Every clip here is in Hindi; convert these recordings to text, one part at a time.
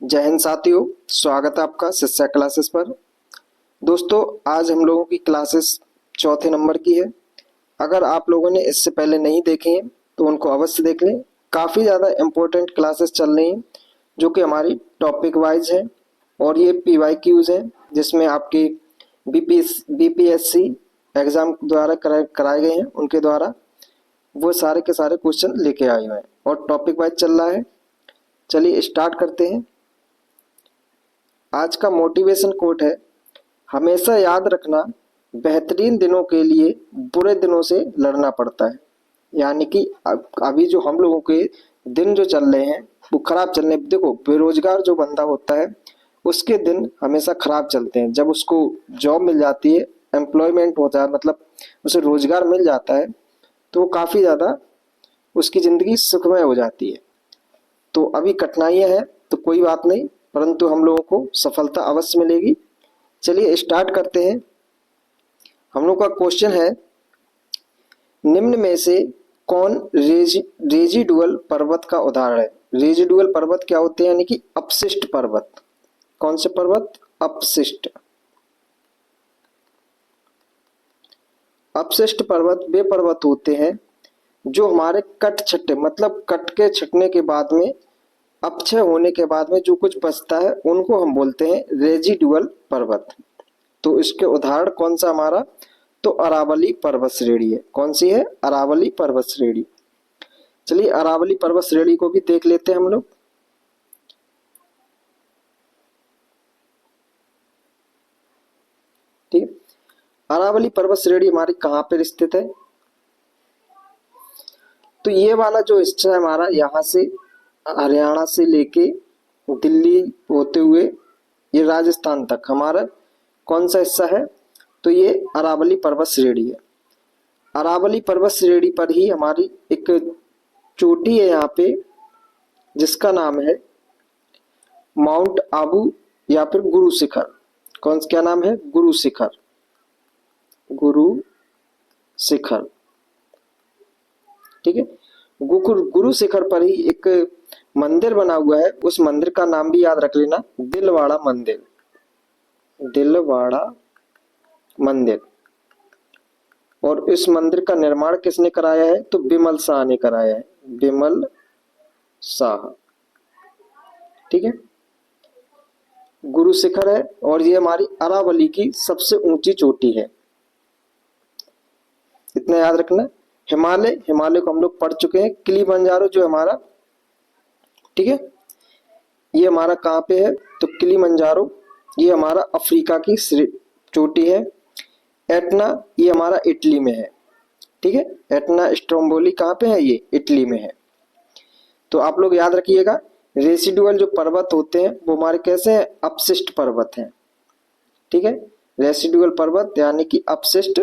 जय हिंद साथियों, स्वागत है आपका शिक्षा क्लासेस पर। दोस्तों, आज हम लोगों की क्लासेस चौथे नंबर की है। अगर आप लोगों ने इससे पहले नहीं देखे हैं तो उनको अवश्य देख लें। काफ़ी ज़्यादा इम्पोर्टेंट क्लासेस चल रही हैं जो कि हमारी टॉपिक वाइज हैं और ये PYQs हैं जिसमें आपके BPSC एग्ज़ाम द्वारा कराए गए हैं, उनके द्वारा वो सारे के सारे क्वेश्चन लेके आए हुए हैं और टॉपिक वाइज चल रहा है। चलिए स्टार्ट करते हैं। आज का मोटिवेशन कोट है, हमेशा याद रखना बेहतरीन दिनों के लिए बुरे दिनों से लड़ना पड़ता है। यानी कि अभी जो हम लोगों के दिन जो चल रहे हैं वो खराब चल रहे हैं। देखो, बेरोजगार जो बंदा होता है उसके दिन हमेशा खराब चलते हैं। जब उसको जॉब मिल जाती है, एम्प्लॉयमेंट होता है, मतलब उसे रोजगार मिल जाता है, तो वो काफ़ी ज़्यादा उसकी ज़िंदगी सुखमय हो जाती है। तो अभी कठिनाइयाँ हैं तो कोई बात नहीं, परंतु हम लोगों को सफलता अवश्य मिलेगी। चलिए स्टार्ट करते हैं। हम लोग का क्वेश्चन है, निम्न में से कौन रेजिडुअल पर्वत का उदाहरण है। रेजिडुअल पर्वत क्या होते हैं? यानी कि अपशिष्ट पर्वत। कौन से पर्वत? अपशिष्ट। अपशिष्ट पर्वत वे पर्वत होते हैं जो हमारे कट छट्टे, मतलब कट के छटने के बाद में, अपक्षय होने के बाद में जो कुछ बचता है उनको हम बोलते हैं रेजिडुअल पर्वत। तो इसके उदाहरण कौन सा हमारा? तो अरावली पर्वत श्रेणी है। कौन सी है? अरावली पर्वत श्रेणी। चलिए अरावली पर्वत श्रेणी को भी देख लेते हैं हम लोग। ठीक है, अरावली पर्वत श्रेणी हमारी कहाँ पर स्थित है? तो ये वाला जो हिस्सा है हमारा, यहाँ से हरियाणा से लेके दिल्ली होते हुए ये राजस्थान तक हमारा कौन सा हिस्सा है? तो ये अरावली पर्वत श्रेणी है। अरावली पर्वत श्रेणी पर ही हमारी एक चोटी है यहाँ पे जिसका नाम है माउंट आबू या फिर गुरु शिखर। क्या नाम है? गुरु शिखर। गुरु शिखर, ठीक है। गुरु शिखर पर ही एक मंदिर बना हुआ है, उस मंदिर का नाम भी याद रख लेना, दिलवाड़ा मंदिर। दिलवाड़ा मंदिर। और इस मंदिर का निर्माण किसने कराया है? तो बिमल शाह ने कराया है। बिमल शाह, ठीक है। गुरु शिखर है और ये हमारी अरावली की सबसे ऊंची चोटी है, इतना याद रखना। हिमालय को हम लोग पढ़ चुके हैं। किलिमंजारो जो हमारा, ठीक है, ये हमारा कहाँ पे है? तो किलिमंजारो ये हमारा अफ्रीका की चोटी है। एटना ये हमारा इटली में है, ठीक है। एटना स्ट्रोम्बोली कहाँ पे है? ये इटली में है। तो आप लोग याद रखिएगा, रेसिडुअल जो पर्वत होते हैं वो हमारे कैसे हैं? अपशिष्ट पर्वत हैं, ठीक है। रेसिडुअल पर्वत यानी कि अपशिष्ट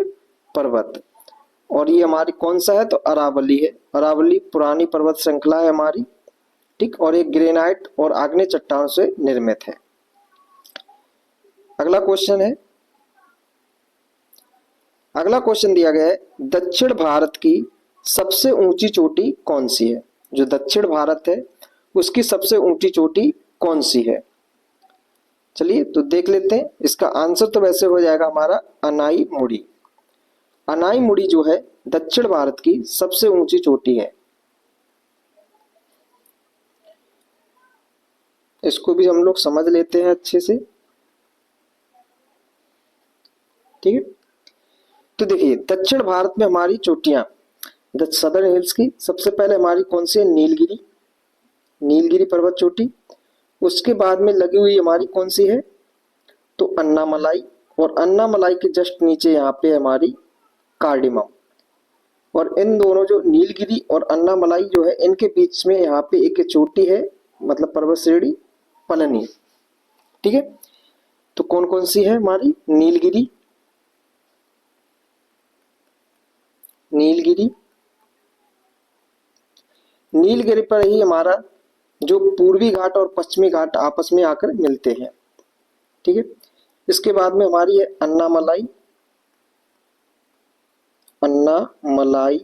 पर्वत। और ये हमारी कौन सा है? तो अरावली है। अरावली पुरानी पर्वत श्रृंखला है हमारी, ठीक। और एक ग्रेनाइट और आग्नेय चट्टानों से निर्मित है। अगला क्वेश्चन दिया गया है, दक्षिण भारत की सबसे ऊंची चोटी कौन सी है? जो दक्षिण भारत है उसकी सबसे ऊंची चोटी कौन सी है? चलिए तो देख लेते हैं। इसका आंसर तो वैसे हो जाएगा हमारा अनाई मुड़ी। अनाई मुड़ी जो है दक्षिण भारत की सबसे ऊंची चोटी है। इसको भी हम लोग समझ लेते हैं अच्छे से, ठीक है। तो देखिए, दक्षिण भारत में हमारी चोटियां, सदर्न हिल्स की सबसे पहले हमारी कौन सी है? नीलगिरी। नीलगिरी पर्वत चोटी। उसके बाद में लगी हुई हमारी कौन सी है? तो अन्नामलाई। और अन्नामलाई के जस्ट नीचे यहाँ पे हमारी कार्डिमम। और इन दोनों जो नीलगिरी और अन्नामलाई जो है, इनके बीच में यहाँ पे एक चोटी है, मतलब पर्वत श्रेणी पलनी, ठीक है। तो कौन कौन सी है हमारी? नीलगिरी, नीलगिरी। नीलगिरी पर ही हमारा जो पूर्वी घाट और पश्चिमी घाट आपस में आकर मिलते हैं, ठीक है। इसके बाद में हमारी है अन्नामलाई। अन्नामलाई।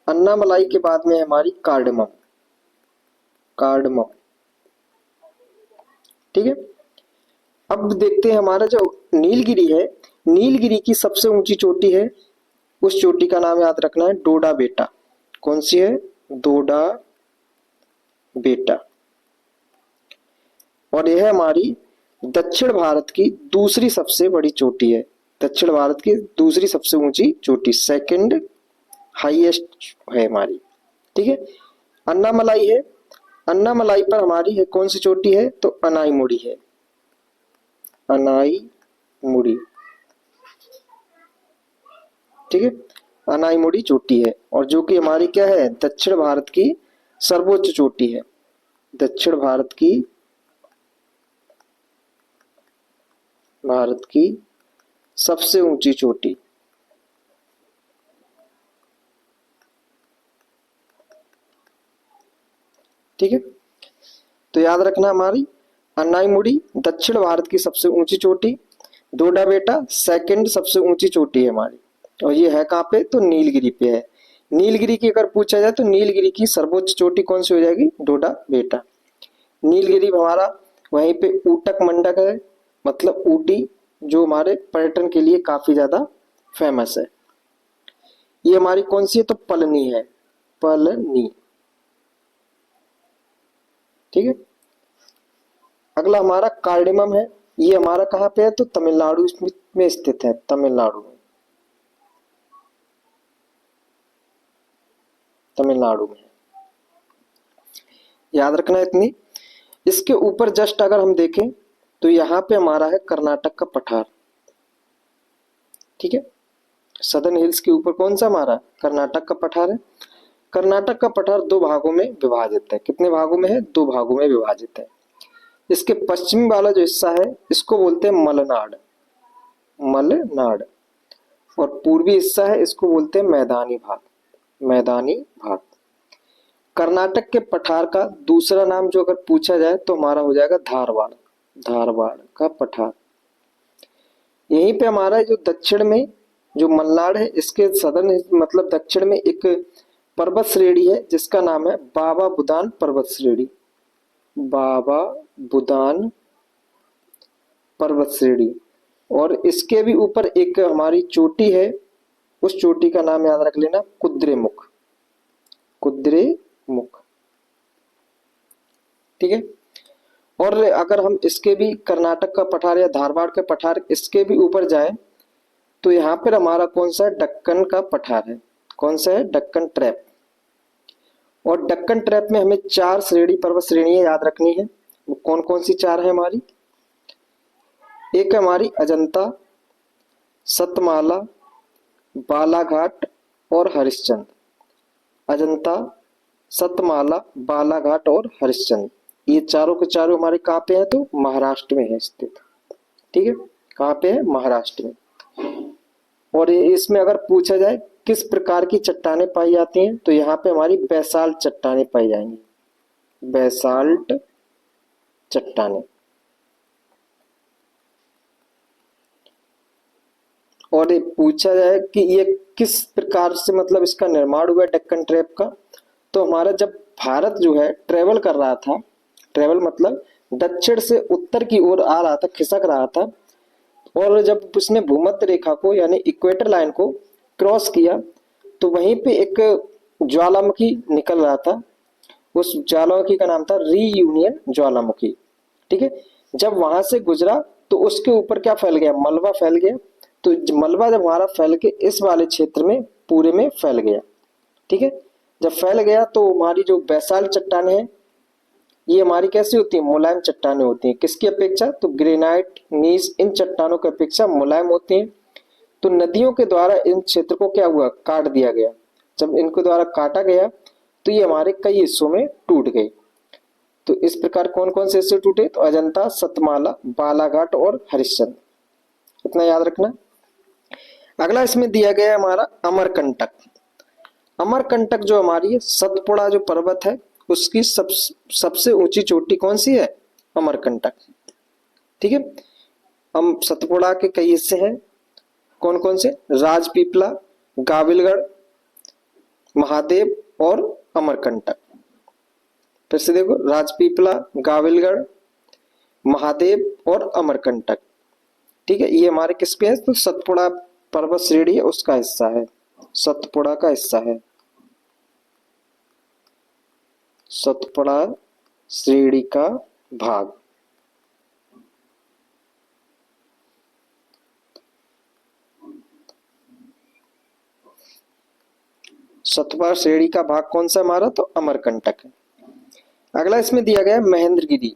अन्नामलाई के बाद में हमारी कार्डमम। कार्डमम। ठीक है, अब देखते हैं हमारा जो नीलगिरी है, नीलगिरी की सबसे ऊंची चोटी है, उस चोटी का नाम याद रखना है डोडा बेटा। कौन सी है? डोडा बेटा। और यह हमारी दक्षिण भारत की दूसरी सबसे बड़ी चोटी है, दक्षिण भारत की दूसरी सबसे ऊंची चोटी, सेकंड हाईएस्ट है हमारी। ठीक है, अन्नामलाई है, अन्नामलाई पर हमारी है कौन सी चोटी है? तो अनाईमुड़ी है, अनाईमुड़ी। ठीक है, अनाईमुड़ी चोटी है, और जो कि हमारी क्या है? दक्षिण भारत की सर्वोच्च चोटी है, दक्षिण भारत की सबसे ऊंची चोटी। ठीक है, तो याद रखना हमारी अन्नाईमुड़ी दक्षिण भारत की सबसे ऊंची चोटी, डोडा बेटा सेकंड सबसे ऊंची चोटी है हमारी, और ये है कहाँ पे? तो नीलगिरी पे है। नीलगिरी की अगर पूछा जाए तो नीलगिरी की सर्वोच्च चोटी कौन सी हो जाएगी? डोडा बेटा। नीलगिरी हमारा वहीं पे ऊटक मंडक है, मतलब ऊटी, जो हमारे पर्यटन के लिए काफी ज्यादा फेमस है। ये हमारी कौन सी है? तो पलनी है, पलनी। ठीक है, अगला हमारा कार्डिमम है, ये हमारा कहाँ पे है? तो तमिलनाडु में स्थित है, तमिलनाडु में, तमिलनाडु में। याद रखना इतनी। इसके ऊपर जस्ट अगर हम देखें तो यहाँ पे हमारा है कर्नाटक का पठार। ठीक है, सदर्न हिल्स के ऊपर कौन सा हमारा? कर्नाटक का पठार है। कर्नाटक का पठार दो भागों में विभाजित है। कितने भागों में है? दो भागों में विभाजित है। इसके पश्चिमी वाला जो हिस्सा है इसको बोलते हैं मलनाड, मलनाड, और पूर्वी हिस्सा है इसको बोलते हैं मैदानी भाग, मैदानी भाग। कर्नाटक के पठार का दूसरा नाम जो अगर पूछा जाए तो हमारा हो जाएगा धारवाड़, धारवाड़ का पठार। यहीं पे हमारा जो दक्षिण में जो मलनाड है, इसके सदर्न मतलब दक्षिण में एक पर्वत श्रेणी है जिसका नाम है बाबा बुदान पर्वत श्रेणी, बाबा बुदान पर्वत श्रेणी। और इसके भी ऊपर एक हमारी चोटी है, उस चोटी का नाम याद रख लेना कुद्रेमुख, कुद्रेमुख। ठीक है, और अगर हम इसके भी कर्नाटक का पठार या धारवाड़ के पठार इसके भी ऊपर जाए तो यहाँ पर हमारा कौन सा है? दक्कन का पठार है। कौन सा है? दक्कन ट्रैप। और दक्कन ट्रैप में हमें चार श्रेणी पर्वत श्रेणियां याद रखनी है। वो कौन कौन सी चार है हमारी? एक है हमारी अजंता, सतमाला, बालाघाट और हरिश्चंद्र। अजंता, सतमाला, बालाघाट और हरिश्चंद्र, ये चारों के चारों हमारे कहाँ पे है? तो महाराष्ट्र में है स्थित। ठीक है, कहाँ पे है? महाराष्ट्र में। और इसमें अगर पूछा जाए किस प्रकार की चट्टानें पाई जाती हैं तो यहाँ पे हमारी बेसाल्ट चट्टानें पाई जाएंगी, बेसाल्ट चट्टानें। और ये पूछा जाए कि ये किस प्रकार से मतलब इसका निर्माण हुआ डेक्कन ट्रैप का, तो हमारा जब भारत जो है ट्रेवल कर रहा था, ट्रेवल मतलब दक्षिण से उत्तर की ओर आ रहा था, खिसक रहा था, और जब उसने भूमध्य रेखा को यानी इक्वेटर लाइन को क्रॉस किया तो वहीं पे एक ज्वालामुखी निकल रहा था, उस ज्वालामुखी का नाम था रीयूनियन ज्वालामुखी। ठीक है, जब वहां से गुजरा तो उसके ऊपर क्या फैल गया? मलबा फैल गया। तो मलबा जब हमारा फैल के इस वाले क्षेत्र में पूरे में फैल गया। ठीक है, जब फैल गया तो हमारी जो बेसाल्ट चट्टानें हैं ये हमारी कैसी होती है? मुलायम चट्टानें होती हैं। किसकी अपेक्षा? तो ग्रेनाइट, नीस, इन चट्टानों की अपेक्षा मुलायम होती हैं। तो नदियों के द्वारा इन क्षेत्र को क्या हुआ? काट दिया गया। जब इनको द्वारा काटा गया तो ये हमारे कई हिस्सों में टूट गए। तो इस प्रकार कौन कौन से हिस्से टूटे? तो अजंता, सतमाला, बालाघाट और हरिश्चंद्र, इतना याद रखना। अगला इसमें दिया गया है हमारा अमरकंटक। अमरकंटक जो हमारी है सतपुड़ा जो पर्वत है उसकी सबसे ऊंची चोटी कौन सी है? अमरकंटक। ठीक है, हम सतपुड़ा के कई हिस्से हैं, कौन कौन से? राजपीपला, गाविलगढ़, महादेव और अमरकंटक। ठीक है, फिर से देखो, राजपीपला, गाविलगढ़, महादेव और अमरकंटक। ठीक है, ये हमारे किस पे है? तो सतपुड़ा पर्वत श्रेणी है, उसका हिस्सा है, सतपुड़ा का हिस्सा है, सतपुड़ा श्रेणी का भाग। सतपुड़ा श्रेणी का भाग कौन सा हमारा? तो अमरकंटक है। अगला इसमें दिया गया है महेंद्रगिरी।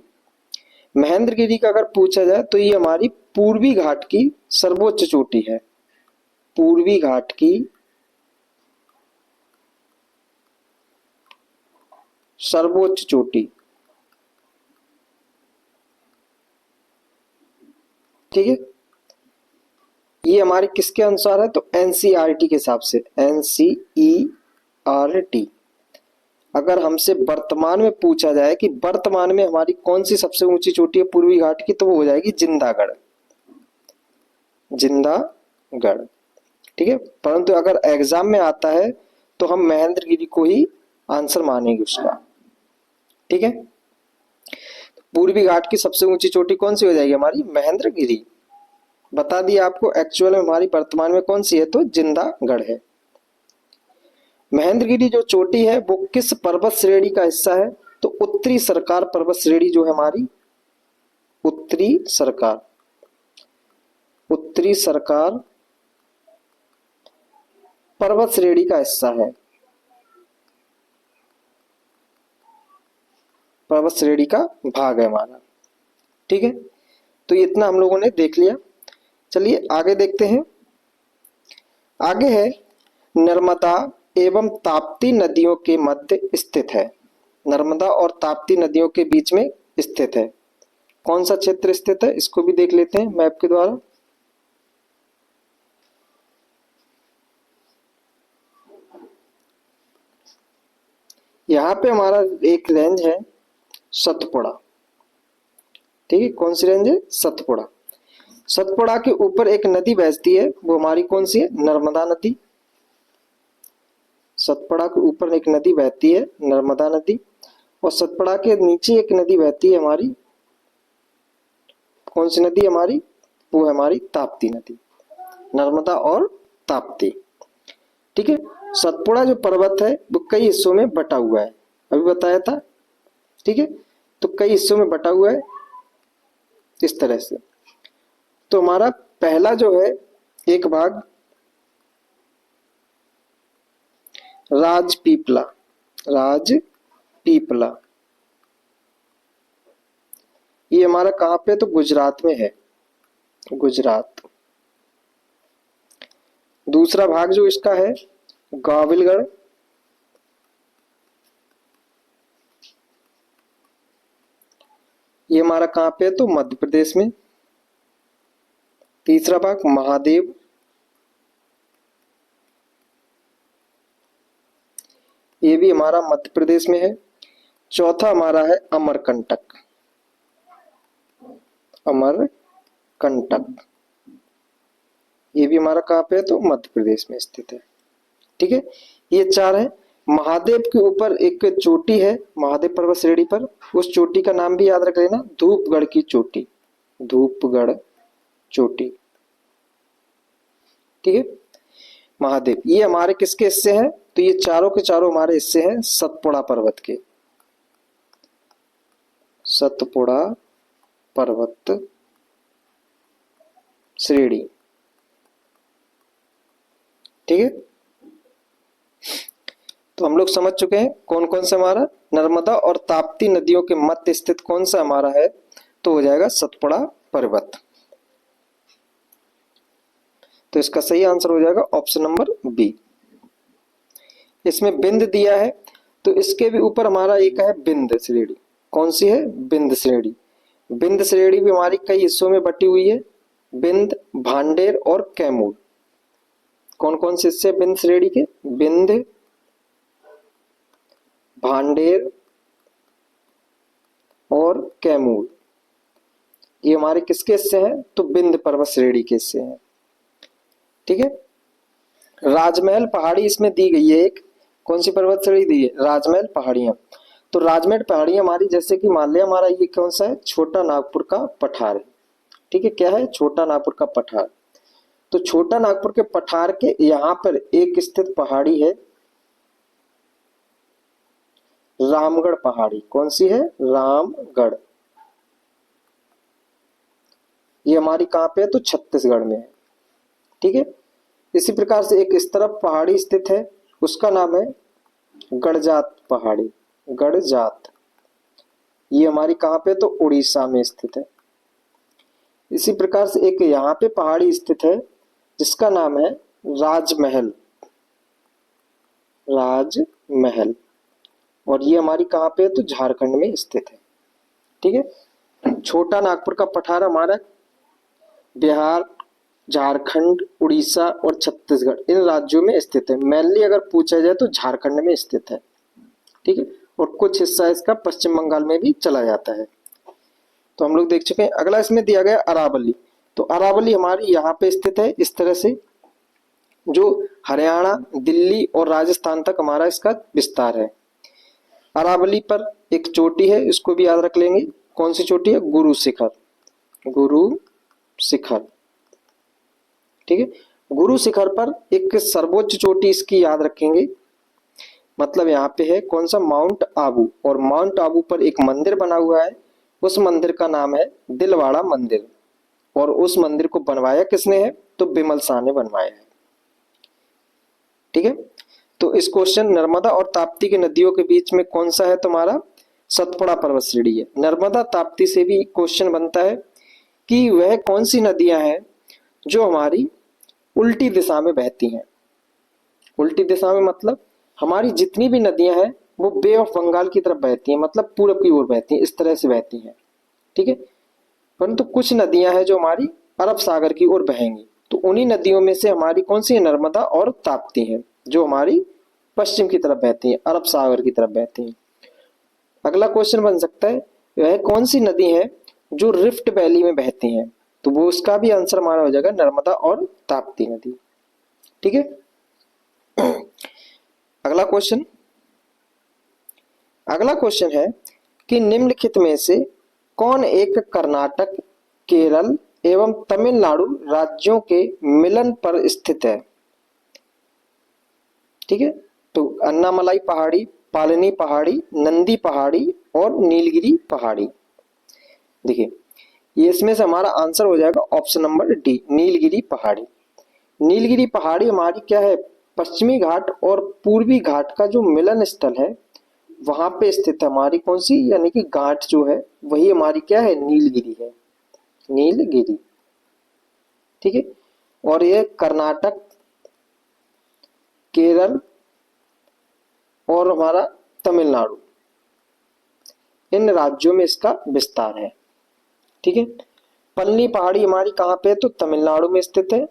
महेंद्रगिरी का अगर पूछा जाए तो ये हमारी पूर्वी घाट की सर्वोच्च चोटी है, पूर्वी घाट की सर्वोच्च चोटी। ठीक है, ये हमारे किसके अनुसार है? तो एनसीईआरटी के हिसाब से, एनसीईआरटी। अगर हमसे वर्तमान में पूछा जाए कि वर्तमान में हमारी कौन सी सबसे ऊंची चोटी है पूर्वी घाट की, तो वो हो जाएगी जिंदागढ़, जिंदागढ़। ठीक है, परंतु अगर एग्जाम में आता है तो हम महेंद्रगिरी को ही आंसर मानेंगे उसका। ठीक है, पूर्वी घाट की सबसे ऊंची चोटी कौन सी हो जाएगी? हमारी महेंद्रगिरी। बता दिया आपको, एक्चुअल में हमारी वर्तमान में कौन सी है? तो जिंदागढ़ है। महेंद्रगिरी जो चोटी है वो किस पर्वत श्रेणी का हिस्सा है? तो उत्तरी सरकार पर्वत श्रेणी जो है हमारी, उत्तरी सरकार, उत्तरी सरकार पर्वत श्रेणी का हिस्सा है, पर्वत श्रेणी का भाग है हमारा। ठीक है, तो इतना हम लोगों ने देख लिया। चलिए आगे देखते हैं। आगे है नर्मदा एवं ताप्ती नदियों के मध्य स्थित है, नर्मदा और ताप्ती नदियों के बीच में स्थित है। कौन सा क्षेत्र स्थित है इसको भी देख लेते हैं मैप के द्वारा। यहाँ पे हमारा एक रेंज है सतपुड़ा। ठीक है, कौन सी रेंज है? सतपुड़ा। सतपुड़ा के ऊपर एक नदी बहती है, वो हमारी कौन सी है? नर्मदा नदी। सतपुड़ा के ऊपर एक नदी बहती है, नर्मदा नदी, और सतपुड़ा के नीचे एक नदी बहती है हमारी, कौन सी नदी हमारी? वो है हमारी ताप्ती नदी, नर्मदा और ताप्ती। ठीक है, सतपुड़ा जो पर्वत है वो कई हिस्सों में बटा हुआ है, अभी बताया था। ठीक है, तो कई हिस्सों में बटा हुआ है इस तरह से। तो हमारा पहला जो है एक भाग राजपीपला, राजपीपला, ये हमारा कहां पे? तो गुजरात में है, गुजरात। दूसरा भाग जो इसका है गाविलगढ़, ये हमारा कहां पे है? तो मध्य प्रदेश में। तीसरा भाग महादेव, ये भी हमारा मध्य प्रदेश में है। चौथा हमारा है अमरकंटक, अमरकंटक, ये भी हमारा कहां पे है? तो मध्य प्रदेश में स्थित है। ठीक है, ये चार है। महादेव के ऊपर एक चोटी है, महादेव पर्वत श्रेणी पर, उस चोटी का नाम भी याद रख लेना, धूपगढ़ की चोटी, धूपगढ़ चोटी। ठीक है, महादेव ये हमारे किसके हिस्से हैं? तो ये चारों के चारों हमारे हिस्से हैं सतपुड़ा पर्वत के, सतपुड़ा पर्वत श्रेणी। ठीक है, तो हम लोग समझ चुके हैं कौन कौन सा हमारा नर्मदा और ताप्ती नदियों के मध्य स्थित कौन सा हमारा है, तो हो जाएगा सतपुड़ा पर्वत। तो इसका सही आंसर हो जाएगा ऑप्शन नंबर बी। इसमें बिंद दिया है, तो इसके भी ऊपर हमारा एक है बिंद श्रेणी। कौन सी है? बिंद श्रेणी। बिंद श्रेणी भी हमारी कई हिस्सों में बटी हुई है, बिंद, भांडेर और कैमूर। कौन कौन से हिस्से बिंद श्रेणी के? बिंद, भांडेर और कैमूर, ये हमारे किसके हिस्से हैं? तो बिंद पर्वत श्रेणी के हिस्से हैं। ठीक है, राजमहल पहाड़ी इसमें दी गई है एक, कौन सी पर्वत श्रेणी दी है? राजमहल पहाड़ियां। तो राजमेट पहाड़ी हमारी, जैसे कि मान लिया हमारा ये कौन सा है, छोटा नागपुर का पठार है। ठीक है, क्या है, छोटा नागपुर का पठार। तो छोटा नागपुर के पठार के यहाँ पर एक स्थित पहाड़ी है रामगढ़ पहाड़ी। कौन सी है, रामगढ़। ये हमारी कहाँ पे है, तो छत्तीसगढ़ में है। ठीक है, इसी प्रकार से एक इस तरफ पहाड़ी स्थित है, उसका नाम है गड़जात पहाड़ी, गड़जात। ये हमारी कहाँ पे, तो उड़ीसा में स्थित है। इसी प्रकार से एक यहाँ पे पहाड़ी स्थित है जिसका नाम है राजमहल, राजमहल, और ये हमारी कहाँ पे है, तो झारखंड में स्थित है। ठीक है, छोटा नागपुर का पठार हमारा बिहार, झारखंड, उड़ीसा और छत्तीसगढ़ इन राज्यों में स्थित है। मेनली अगर पूछा जाए तो झारखंड में स्थित है। ठीक है, और कुछ हिस्सा इसका पश्चिम बंगाल में भी चला जाता है। तो हम लोग देख चुके हैं। अगला इसमें दिया गया अरावली। तो अरावली हमारी यहाँ पे स्थित है इस तरह से, जो हरियाणा, दिल्ली और राजस्थान तक हमारा इसका विस्तार है। अरावली पर एक चोटी है, इसको भी याद रख लेंगे। कौन सी चोटी है, गुरु शिखर, गुरु शिखर। ठीक है, गुरु शिखर पर एक सर्वोच्च चोटी इसकी याद रखेंगे, मतलब यहाँ पे है कौन सा, माउंट आबू। और माउंट आबू पर एक मंदिर बना हुआ है, उस मंदिर का नाम है दिलवाड़ा मंदिर। और उस मंदिर को बनवाया किसने है, तो बिमल शाह ने बनवाया है। ठीक है, तो इस क्वेश्चन नर्मदा और ताप्ती की नदियों के बीच में कौन सा है तुम्हारा, सतपुड़ा पर्वत श्रेणी है। नर्मदा ताप्ती से भी क्वेश्चन बनता है कि वह कौन सी नदियां हैं जो हमारी उल्टी दिशा में बहती हैं। उल्टी दिशा में मतलब हमारी जितनी भी नदियां हैं वो बे ऑफ बंगाल की तरफ बहती हैं, मतलब पूरब की ओर बहती हैं, इस तरह से बहती हैं। ठीक है, परंतु कुछ नदियां हैं जो हमारी अरब सागर की ओर बहेंगी। तो उन्हीं नदियों में से हमारी कौन सी है, नर्मदा और ताप्ती है, जो हमारी पश्चिम की तरफ बहती हैं, अरब सागर की तरफ बहती हैं। अगला क्वेश्चन बन सकता है वह कौन सी नदी है जो रिफ्ट वैली में बहती हैं। तो वो उसका भी आंसर हमारा हो जाएगा नर्मदा और ताप्ती नदी। ठीक है, अगला क्वेश्चन है कि निम्नलिखित में से कौन एक कर्नाटक, केरल एवं तमिलनाडु राज्यों के मिलन पर स्थित है। ठीक है, तो अन्नामलाई पहाड़ी, पालनी पहाड़ी, नंदी पहाड़ी और नीलगिरी पहाड़ी। देखिए, ये इसमें से हमारा आंसर हो जाएगा ऑप्शन नंबर डी, नीलगिरी पहाड़ी। नीलगिरी पहाड़ी हमारी क्या है, पश्चिमी घाट और पूर्वी घाट का जो मिलन स्थल है वहां पे स्थित है हमारी कौन सी, यानी कि घाट जो है वही हमारी क्या है, नीलगिरी है, नीलगिरी। ठीक है, और ये कर्नाटक, केरल और हमारा तमिलनाडु इन राज्यों में इसका विस्तार है। ठीक है, पलनी पहाड़ी हमारी कहाँ पे है, तो तमिलनाडु में स्थित है।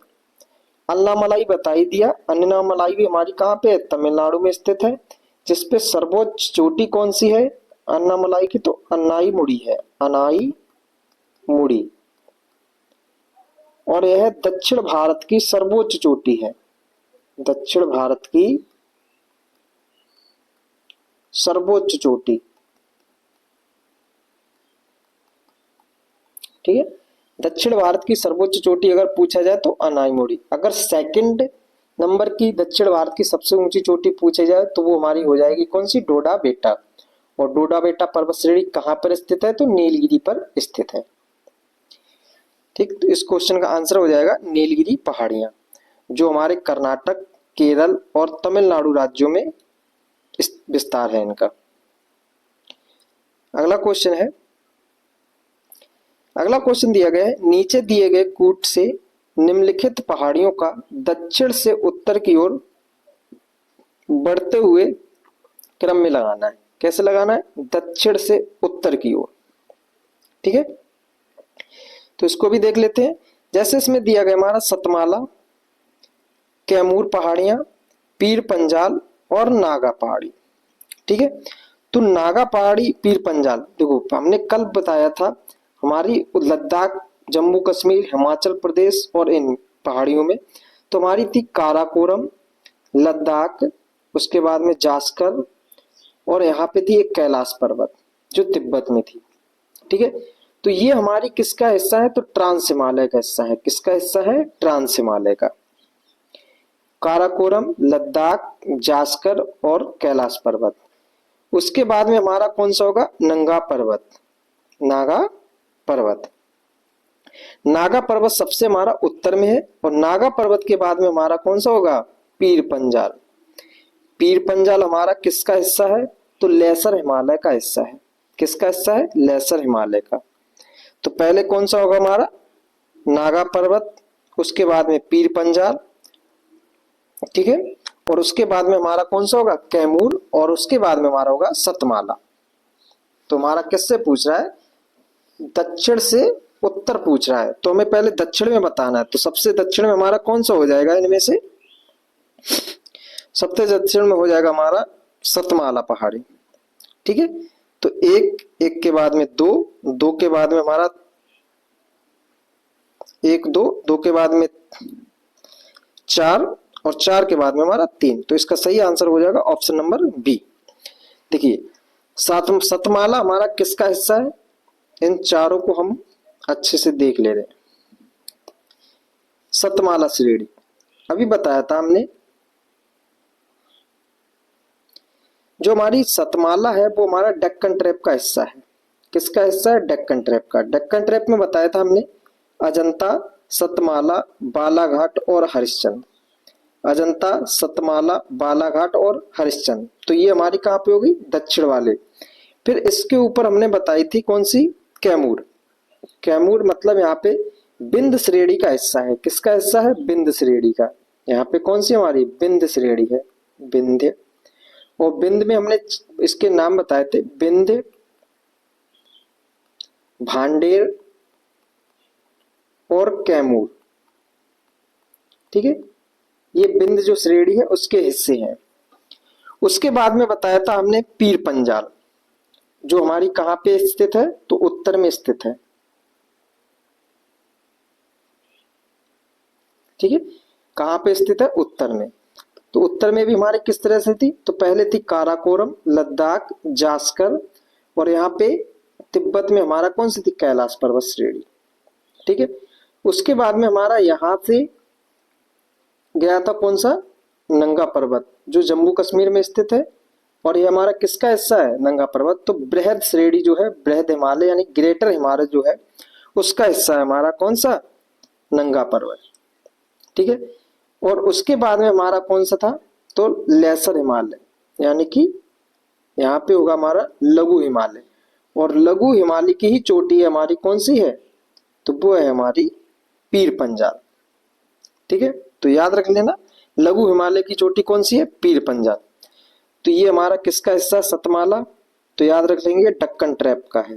अन्नामलाई बता ही दिया, अन्नामलाई भी हमारी कहाँ पे है, तमिलनाडु में स्थित है। जिसपे सर्वोच्च चोटी कौन सी है अन्नामलाई की, तो अन्नाई मुड़ी है, अनाई मुड़ी। और यह दक्षिण भारत की सर्वोच्च चोटी है, दक्षिण भारत की सर्वोच्च चोटी। ठीक है, दक्षिण भारत की सर्वोच्च चोटी अगर पूछा जाए तो अनाईमुड़ी। अगर सेकंड नंबर की दक्षिण भारत की सबसे ऊंची चोटी पूछी जाए तो वो हमारी हो जाएगी कौन सी, डोडा बेटा। और डोडा बेटा पर्वत श्रेणी कहां पर स्थित है, तो नीलगिरी पर स्थित है। ठीक, तो इस क्वेश्चन का आंसर हो जाएगा नीलगिरी पहाड़ियां, जो हमारे कर्नाटक, केरल और तमिलनाडु राज्यों में विस्तार है इनका। अगला क्वेश्चन दिया गया है, नीचे दिए गए कूट से निम्नलिखित पहाड़ियों का दक्षिण से उत्तर की ओर बढ़ते हुए क्रम में लगाना है। कैसे लगाना है, दक्षिण से उत्तर की ओर। ठीक है, तो इसको भी देख लेते हैं। जैसे इसमें दिया गया हमारा सतमाला, कैमूर पहाड़ियां, पीर पंजाल और नागा पहाड़ी। ठीक है, तो नागा पहाड़ी, पीर पंजाल, देखो हमने कल बताया था हमारी लद्दाख, जम्मू कश्मीर, हिमाचल प्रदेश और इन पहाड़ियों में तो हमारी थी काराकोरम, लद्दाख, उसके बाद में जास्कर, और यहाँ पे थी एक कैलाश पर्वत जो तिब्बत में थी। ठीक है, तो ये हमारी किसका हिस्सा है, तो ट्रांस हिमालय का हिस्सा है। किसका हिस्सा है, ट्रांस हिमालय का। काराकोरम, लद्दाख, जास्कर और कैलाश पर्वत। उसके बाद में हमारा कौन सा होगा, नंगा पर्वत। नागा पर्वत। नागा पर्वत सबसे हमारा उत्तर में है, और नागा पर्वत के बाद में हमारा कौन सा होगा, पीर पंजाल। पीर पंजाल हमारा किसका हिस्सा है, तो लेसर हिमालय का हिस्सा है। किसका हिस्सा है, लेसर हिमालय का। तो पहले कौन सा होगा हमारा, नागा पर्वत, उसके बाद में पीर पंजाल। ठीक है, और उसके बाद में हमारा कौन सा होगा, कैमूर, और उसके बाद में हमारा होगा सतमाला। तो हमारा किससे पूछ रहा है, दक्षिण से उत्तर पूछ रहा है, तो हमें पहले दक्षिण में बताना है। तो सबसे दक्षिण में हमारा कौन सा हो जाएगा, इनमें से सबसे दक्षिण में हो जाएगा हमारा सतमाला पहाड़ी। ठीक है, तो एक, एक के बाद में दो, दो के बाद में हमारा एक, दो, दो के बाद में चार, और चार के बाद में हमारा तीन। तो इसका सही आंसर हो जाएगा ऑप्शन नंबर बी। देखिए, सतमाला हमारा किसका हिस्सा है, इन चारों को हम अच्छे से देख ले रहे हैं। सतमाला श्रेणी अभी बताया था हमने, जो हमारी सतमाला है वो हमारा डेक्कन ट्रैप का हिस्सा है। किसका हिस्सा है, डेक्कन ट्रैप का। डेक्कन ट्रैप में बताया था हमने अजंता, सतमाला, बालाघाट और हरिश्चंद्र। अजंता, सतमाला, बालाघाट और हरिश्चंद्र। तो ये हमारी कहाँ पे होगी, दक्षिण वाले। फिर इसके ऊपर हमने बताई थी कौन सी, कैमूर। कैमूर मतलब यहाँ पे बिंद श्रेणी का हिस्सा है। किसका हिस्सा है, बिंद श्रेणी का। यहाँ पे कौन सी हमारी बिंद श्रेणी है, विंध्य। और बिंद में हमने इसके नाम बताए थे, विंध्य, भांडेर और कैमूर। ठीक है, ये बिंद जो श्रेणी है उसके हिस्से हैं। उसके बाद में बताया था हमने पीर पंजाल, जो हमारी कहां पे स्थित है, तो उत्तर में स्थित है। ठीक है, कहां पे स्थित है, उत्तर में। तो उत्तर में भी हमारे किस तरह से थी, तो पहले थी काराकोरम, लद्दाख, जास्कर, और यहाँ पे तिब्बत में हमारा कौन सी थी, कैलाश पर्वत श्रेणी। ठीक है, उसके बाद में हमारा यहां से गया था कौन सा, नंगा पर्वत, जो जम्मू कश्मीर में स्थित है। और ये हमारा किसका हिस्सा है, नंगा पर्वत। तो बृहद श्रेणी जो है, बृहद हिमालय यानी ग्रेटर हिमालय जो है, उसका हिस्सा है हमारा कौन सा, नंगा पर्वत। ठीक है, और उसके बाद में हमारा कौन सा था, तो लेसर हिमालय, यानी कि यहाँ पे होगा हमारा लघु हिमालय। और लघु हिमालय की ही चोटी है हमारी कौन सी है, तो वो है हमारी पीर पंजाल। ठीक है, तो याद रख लेना, लघु हिमालय की चोटी कौन सी है, पीर पंजाल। तो ये हमारा किसका हिस्सा, सतमाला। तो याद रख लेंगे डक्कन ट्रैप का है,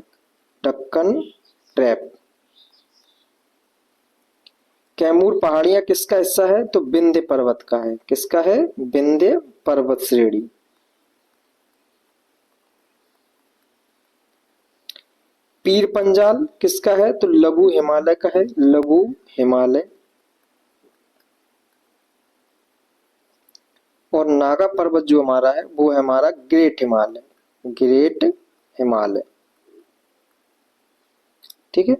डक्कन ट्रैप। कैमूर पहाड़ियां किसका हिस्सा है, तो विंध्य पर्वत का है। किसका है, विंध्य पर्वत श्रेणी। पीर पंजाल किसका है, तो लघु हिमालय का है, लघु हिमालय। और नागा पर्वत जो हमारा है वो है हमारा ग्रेट हिमालय, ग्रेट हिमालय। ठीक है,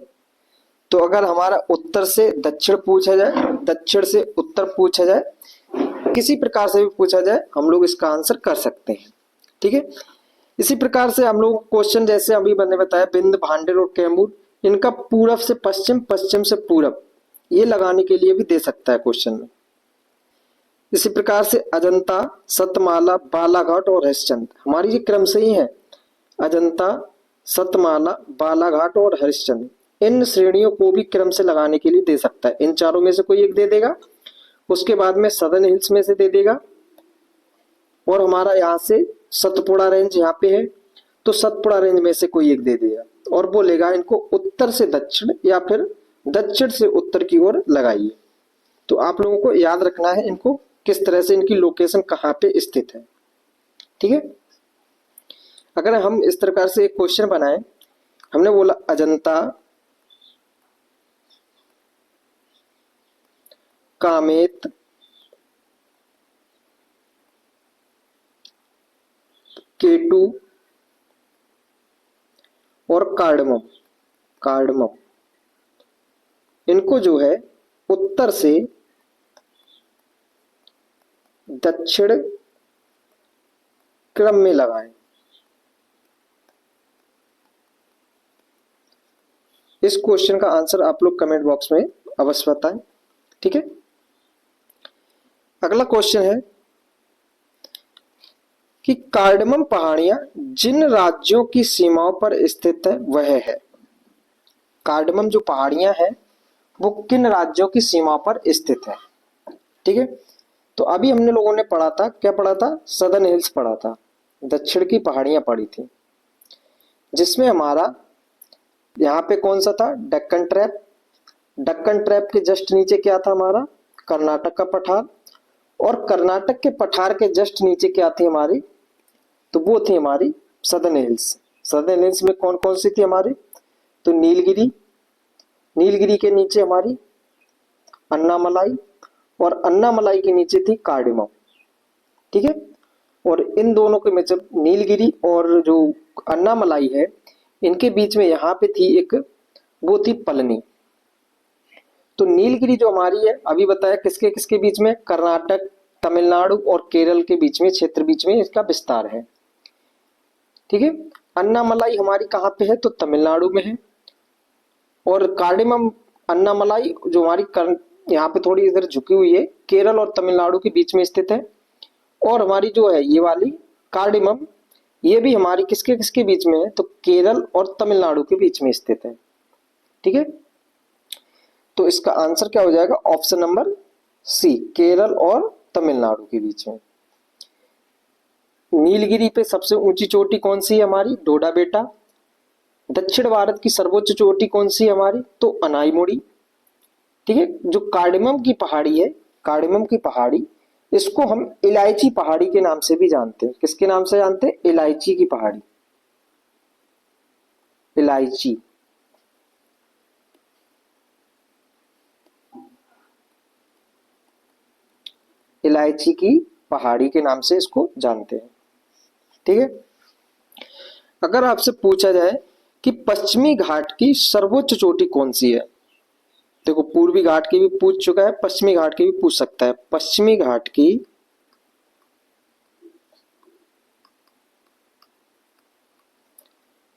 तो अगर हमारा उत्तर से दक्षिण पूछा जाए, दक्षिण से उत्तर पूछा जाए, किसी प्रकार से भी पूछा जाए, हम लोग इसका आंसर कर सकते हैं। ठीक है, इसी प्रकार से हम लोग क्वेश्चन जैसे अभी मैंने बताया, बिंद, भांडेर और कैमूर, इनका पूरब से पश्चिम, पश्चिम से पूरब, ये लगाने के लिए भी दे सकता है क्वेश्चन में। इसी प्रकार से अजंता, सतमाला, बालाघाट और हरिश्चंद्र, हमारी ये क्रम से ही है। अजंता, सतमाला, बालाघाट और हरिश्चंद्र, इन श्रेणियों को भी क्रम से लगाने के लिए दे सकता है। इन चारों में से कोई एक दे देगा, उसके बाद में सदर्न हिल्स में से दे देगा, और हमारा यहाँ से सतपुड़ा रेंज यहाँ पे है, तो सतपुड़ा रेंज में से कोई एक दे देगा, और बोलेगा इनको उत्तर से दक्षिण या फिर दक्षिण से उत्तर की ओर लगाइए। तो आप लोगों को याद रखना है इनको, किस तरह से इनकी लोकेशन कहाँ पे स्थित है। ठीक है, अगर हम इस प्रकार से एक क्वेश्चन बनाए, हमने बोला अजंता, कामेत, K2 और कार्डमम, कार्डमम, इनको जो है उत्तर से दक्षिण क्रम में लगाएं। इस क्वेश्चन का आंसर आप लोग कमेंट बॉक्स में अवश्य बताएं। ठीक है, अगला क्वेश्चन है कि कार्डमम पहाड़ियां जिन राज्यों की सीमाओं पर स्थित है वह है। कार्डमम जो पहाड़ियां हैं वो किन राज्यों की सीमा पर स्थित है। ठीक है, तो अभी हमने लोगों ने पढ़ा था, क्या पढ़ा था, सदर्न हिल्स पढ़ा था, दक्षिण की पहाड़ियां पढ़ी थी, जिसमें हमारा यहाँ पे कौन सा था, डक्कन ट्रैप। डक्कन ट्रैप के जस्ट नीचे क्या था हमारा, कर्नाटक का पठार, और कर्नाटक के पठार के जस्ट नीचे क्या थी हमारी, तो वो थी हमारी सदर्न हिल्स। सदर्न हिल्स में कौन कौन सी थी हमारी, तो नीलगिरी, नीलगिरी के नीचे हमारी अन्नामलाई, और अन्नामलाई के नीचे थी कार्डमम। ठीक है, और इन दोनों के में जब नीलगिरी और जो अन्नामलाई है इनके बीच में यहाँ पे थी एक, वो थी पलनी। तो नीलगिरी जो हमारी है अभी बताया किसके किसके बीच में, कर्नाटक, तमिलनाडु और केरल के बीच में, क्षेत्र बीच में इसका विस्तार है। ठीक है, अन्नामलाई हमारी कहाँ पे है, तो तमिलनाडु में है, और कार्डमम अन्नामलाई जो हमारी यहाँ पे थोड़ी इधर झुकी हुई है, केरल और तमिलनाडु के बीच में स्थित है। और हमारी जो है ये वाली कार्डमम, ये भी हमारी किसके किसके बीच में है, तो केरल और तमिलनाडु के बीच में स्थित है। ठीक है, तो इसका आंसर क्या हो जाएगा, ऑप्शन नंबर सी, केरल और तमिलनाडु के बीच में। नीलगिरी पे सबसे ऊंची चोटी कौन सी है हमारी, डोडा बेटा। दक्षिण भारत की सर्वोच्च चोटी कौन सी है हमारी, तो अनाईमुड़ी। ठीक है, जो कार्डमम की पहाड़ी है, कार्डमम की पहाड़ी, इसको हम इलायची पहाड़ी के नाम से भी जानते हैं। किसके नाम से जानते हैं, इलायची की पहाड़ी, इलायची। इलायची की पहाड़ी के नाम से इसको जानते हैं। ठीक है, अगर आपसे पूछा जाए कि पश्चिमी घाट की सर्वोच्च चोटी कौन सी है, देखो पूर्वी घाट की भी पूछ चुका है, पश्चिमी घाट की भी पूछ सकता है। पश्चिमी घाट की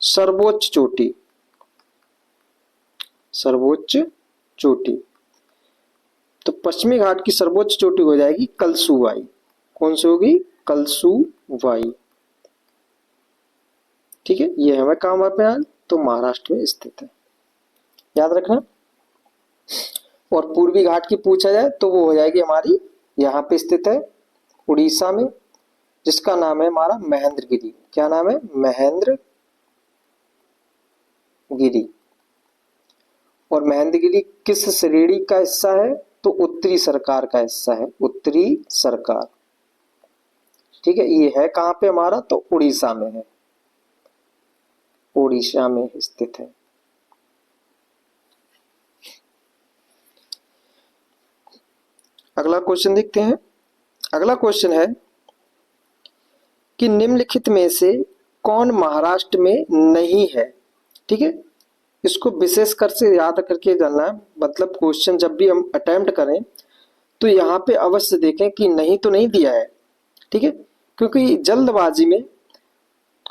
सर्वोच्च चोटी, सर्वोच्च चोटी, तो पश्चिमी घाट की सर्वोच्च चोटी हो जाएगी कलसुवाई। कौन सी होगी, कलसुवाई। ठीक है, ये हमें कहां पे है, तो महाराष्ट्र में स्थित है, याद रखना। और पूर्वी घाट की पूछा जाए तो वो हो जाएगी हमारी, यहाँ पे स्थित है उड़ीसा में, जिसका नाम है हमारा महेंद्रगिरी। क्या नाम है, महेंद्रगिरी। और महेंद्रगिरी किस श्रेणी का हिस्सा है, तो उत्तरी सरकार का हिस्सा है, उत्तरी सरकार। ठीक है, ये है कहां पे हमारा, तो उड़ीसा में है, उड़ीसा में स्थित है। अगला क्वेश्चन देखते हैं। अगला क्वेश्चन है कि निम्नलिखित में से कौन महाराष्ट्र में नहीं है। ठीक है, इसको विशेष कर से याद करके जानना है, मतलब क्वेश्चन जब भी हम अटेम्प्ट करें तो यहाँ पे अवश्य देखें कि नहीं तो नहीं दिया है। ठीक है, क्योंकि जल्दबाजी में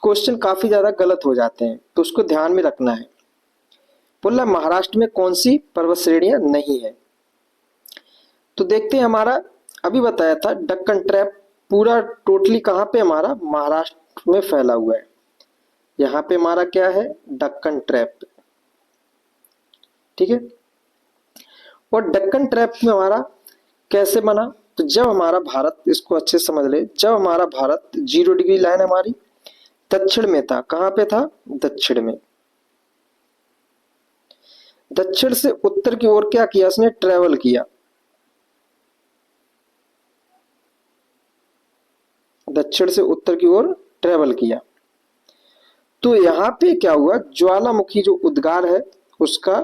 क्वेश्चन काफी ज्यादा गलत हो जाते हैं, तो उसको ध्यान में रखना है। बोला महाराष्ट्र में कौन सी पर्वत श्रेणियां नहीं है, तो देखते हैं। हमारा अभी बताया था डक्कन ट्रैप पूरा टोटली कहाँ पे हमारा, महाराष्ट्र में फैला हुआ है। यहाँ पे हमारा क्या है, डक्कन ट्रैप। ठीक है, और डक्कन ट्रैप में हमारा कैसे बना, तो जब हमारा भारत, इसको अच्छे से समझ ले, जब हमारा भारत 0 डिग्री लाइन हमारी दक्षिण में था, कहां पे था, दक्षिण में। दक्षिण से उत्तर की ओर क्या किया, उसने ट्रेवल किया। दक्षिण से उत्तर की ओर ट्रेवल किया, तो यहां पे क्या हुआ, ज्वालामुखी जो उद्गार है उसका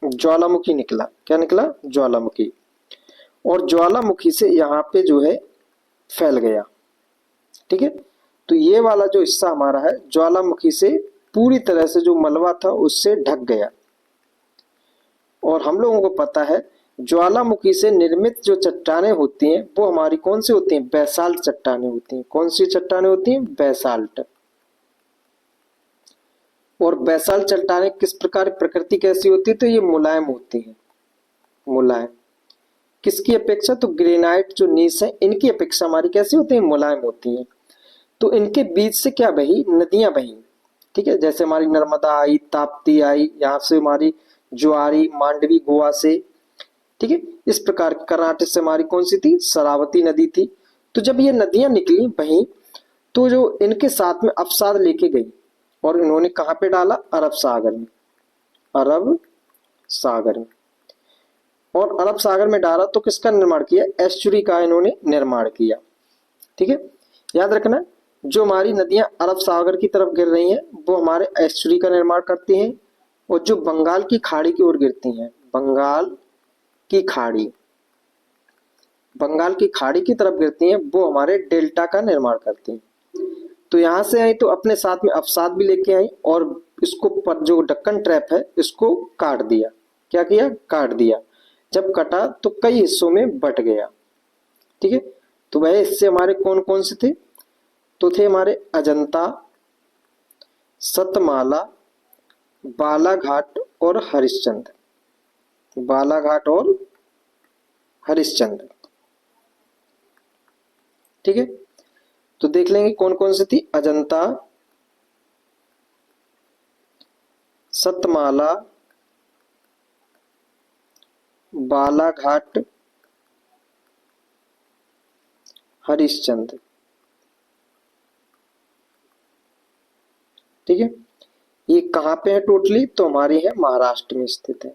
ज्वालामुखी निकला। क्या निकला, ज्वालामुखी। और ज्वालामुखी से यहाँ पे जो है फैल गया। ठीक है, तो ये वाला जो हिस्सा हमारा है ज्वालामुखी से पूरी तरह से जो मलबा था उससे ढक गया। और हम लोगों को पता है ज्वालामुखी से निर्मित जो चट्टानें होती हैं वो हमारी कौन सी होती हैं? बेसाल्ट चट्टानें होती हैं। कौन सी चट्टानें होती हैं? बेसाल्ट। और बेसाल्ट चट्टानें किस प्रकार, प्रकृति कैसी होती है? तो ये मुलायम होती है, मुलायम। किसकी अपेक्षा? तो ग्रेनाइट जो नीस है इनकी अपेक्षा हमारी कैसी होती है? मुलायम होती है। तो इनके बीच से क्या बही? नदियां बही। ठीक है, जैसे हमारी नर्मदा आई, ताप्ती आई, यहाँ से हमारी ज्वारी, मांडवी गोवा से। ठीक है, इस प्रकार कर्नाटक से हमारी कौन सी थी? शरावती नदी थी। तो जब ये नदियां निकली बही तो जो इनके साथ में अवसाद लेके गई और इन्होंने कहाँ पे डाला? अरब सागर में। अरब सागर में। और अरब सागर में डाला तो किसका निर्माण किया? एस्चुरी का इन्होंने निर्माण किया। ठीक है, याद रखना जो हमारी नदियां अरब सागर की तरफ गिर रही हैं वो हमारे एस्चुरी का निर्माण करती हैं, और जो बंगाल की खाड़ी की ओर गिरती हैं, बंगाल की खाड़ी, बंगाल की खाड़ी की तरफ गिरती हैं वो हमारे डेल्टा का निर्माण करती हैं। तो यहां से आई तो अपने साथ में अवसाद भी लेके आई और इसको पर जो ढक्कन ट्रैप है इसको काट दिया। क्या किया? काट दिया। जब कटा तो कई हिस्सों में बट गया। ठीक है, तो वह हिस्से हमारे कौन कौन से थे? तो थे हमारे अजंता, सतमाला, बालाघाट और हरिश्चंद्र। बालाघाट और हरिश्चंद्र। ठीक है, तो देख लेंगे कौन कौन सी थी? अजंता, सतमाला, बालाघाट, हरिश्चंद्र। ठीक है, ये कहां पे है टोटली? तो हमारी है महाराष्ट्र में स्थित है।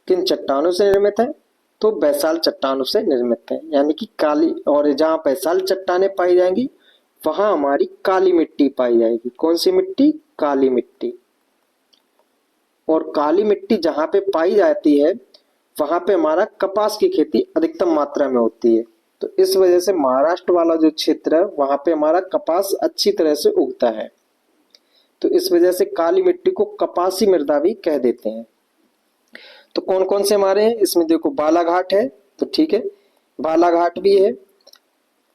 किन चट्टानों से निर्मित है? तो बैसाल्ट चट्टानों से निर्मित है, यानी कि काली। और जहां बैसाल्ट चट्टानें पाई जाएंगी वहां हमारी काली मिट्टी पाई जाएगी। कौन सी मिट्टी? काली मिट्टी। और काली मिट्टी जहां पे पाई जाती है वहां पे हमारा कपास की खेती अधिकतम मात्रा में होती है। तो इस वजह से महाराष्ट्र वाला जो क्षेत्र है वहां पे हमारा कपास अच्छी तरह से उगता है। तो इस वजह से काली मिट्टी को कपासी मृदा भी कह देते हैं। तो कौन कौन से हमारे हैं इसमें? देखो बालाघाट है, तो ठीक है, बालाघाट भी है,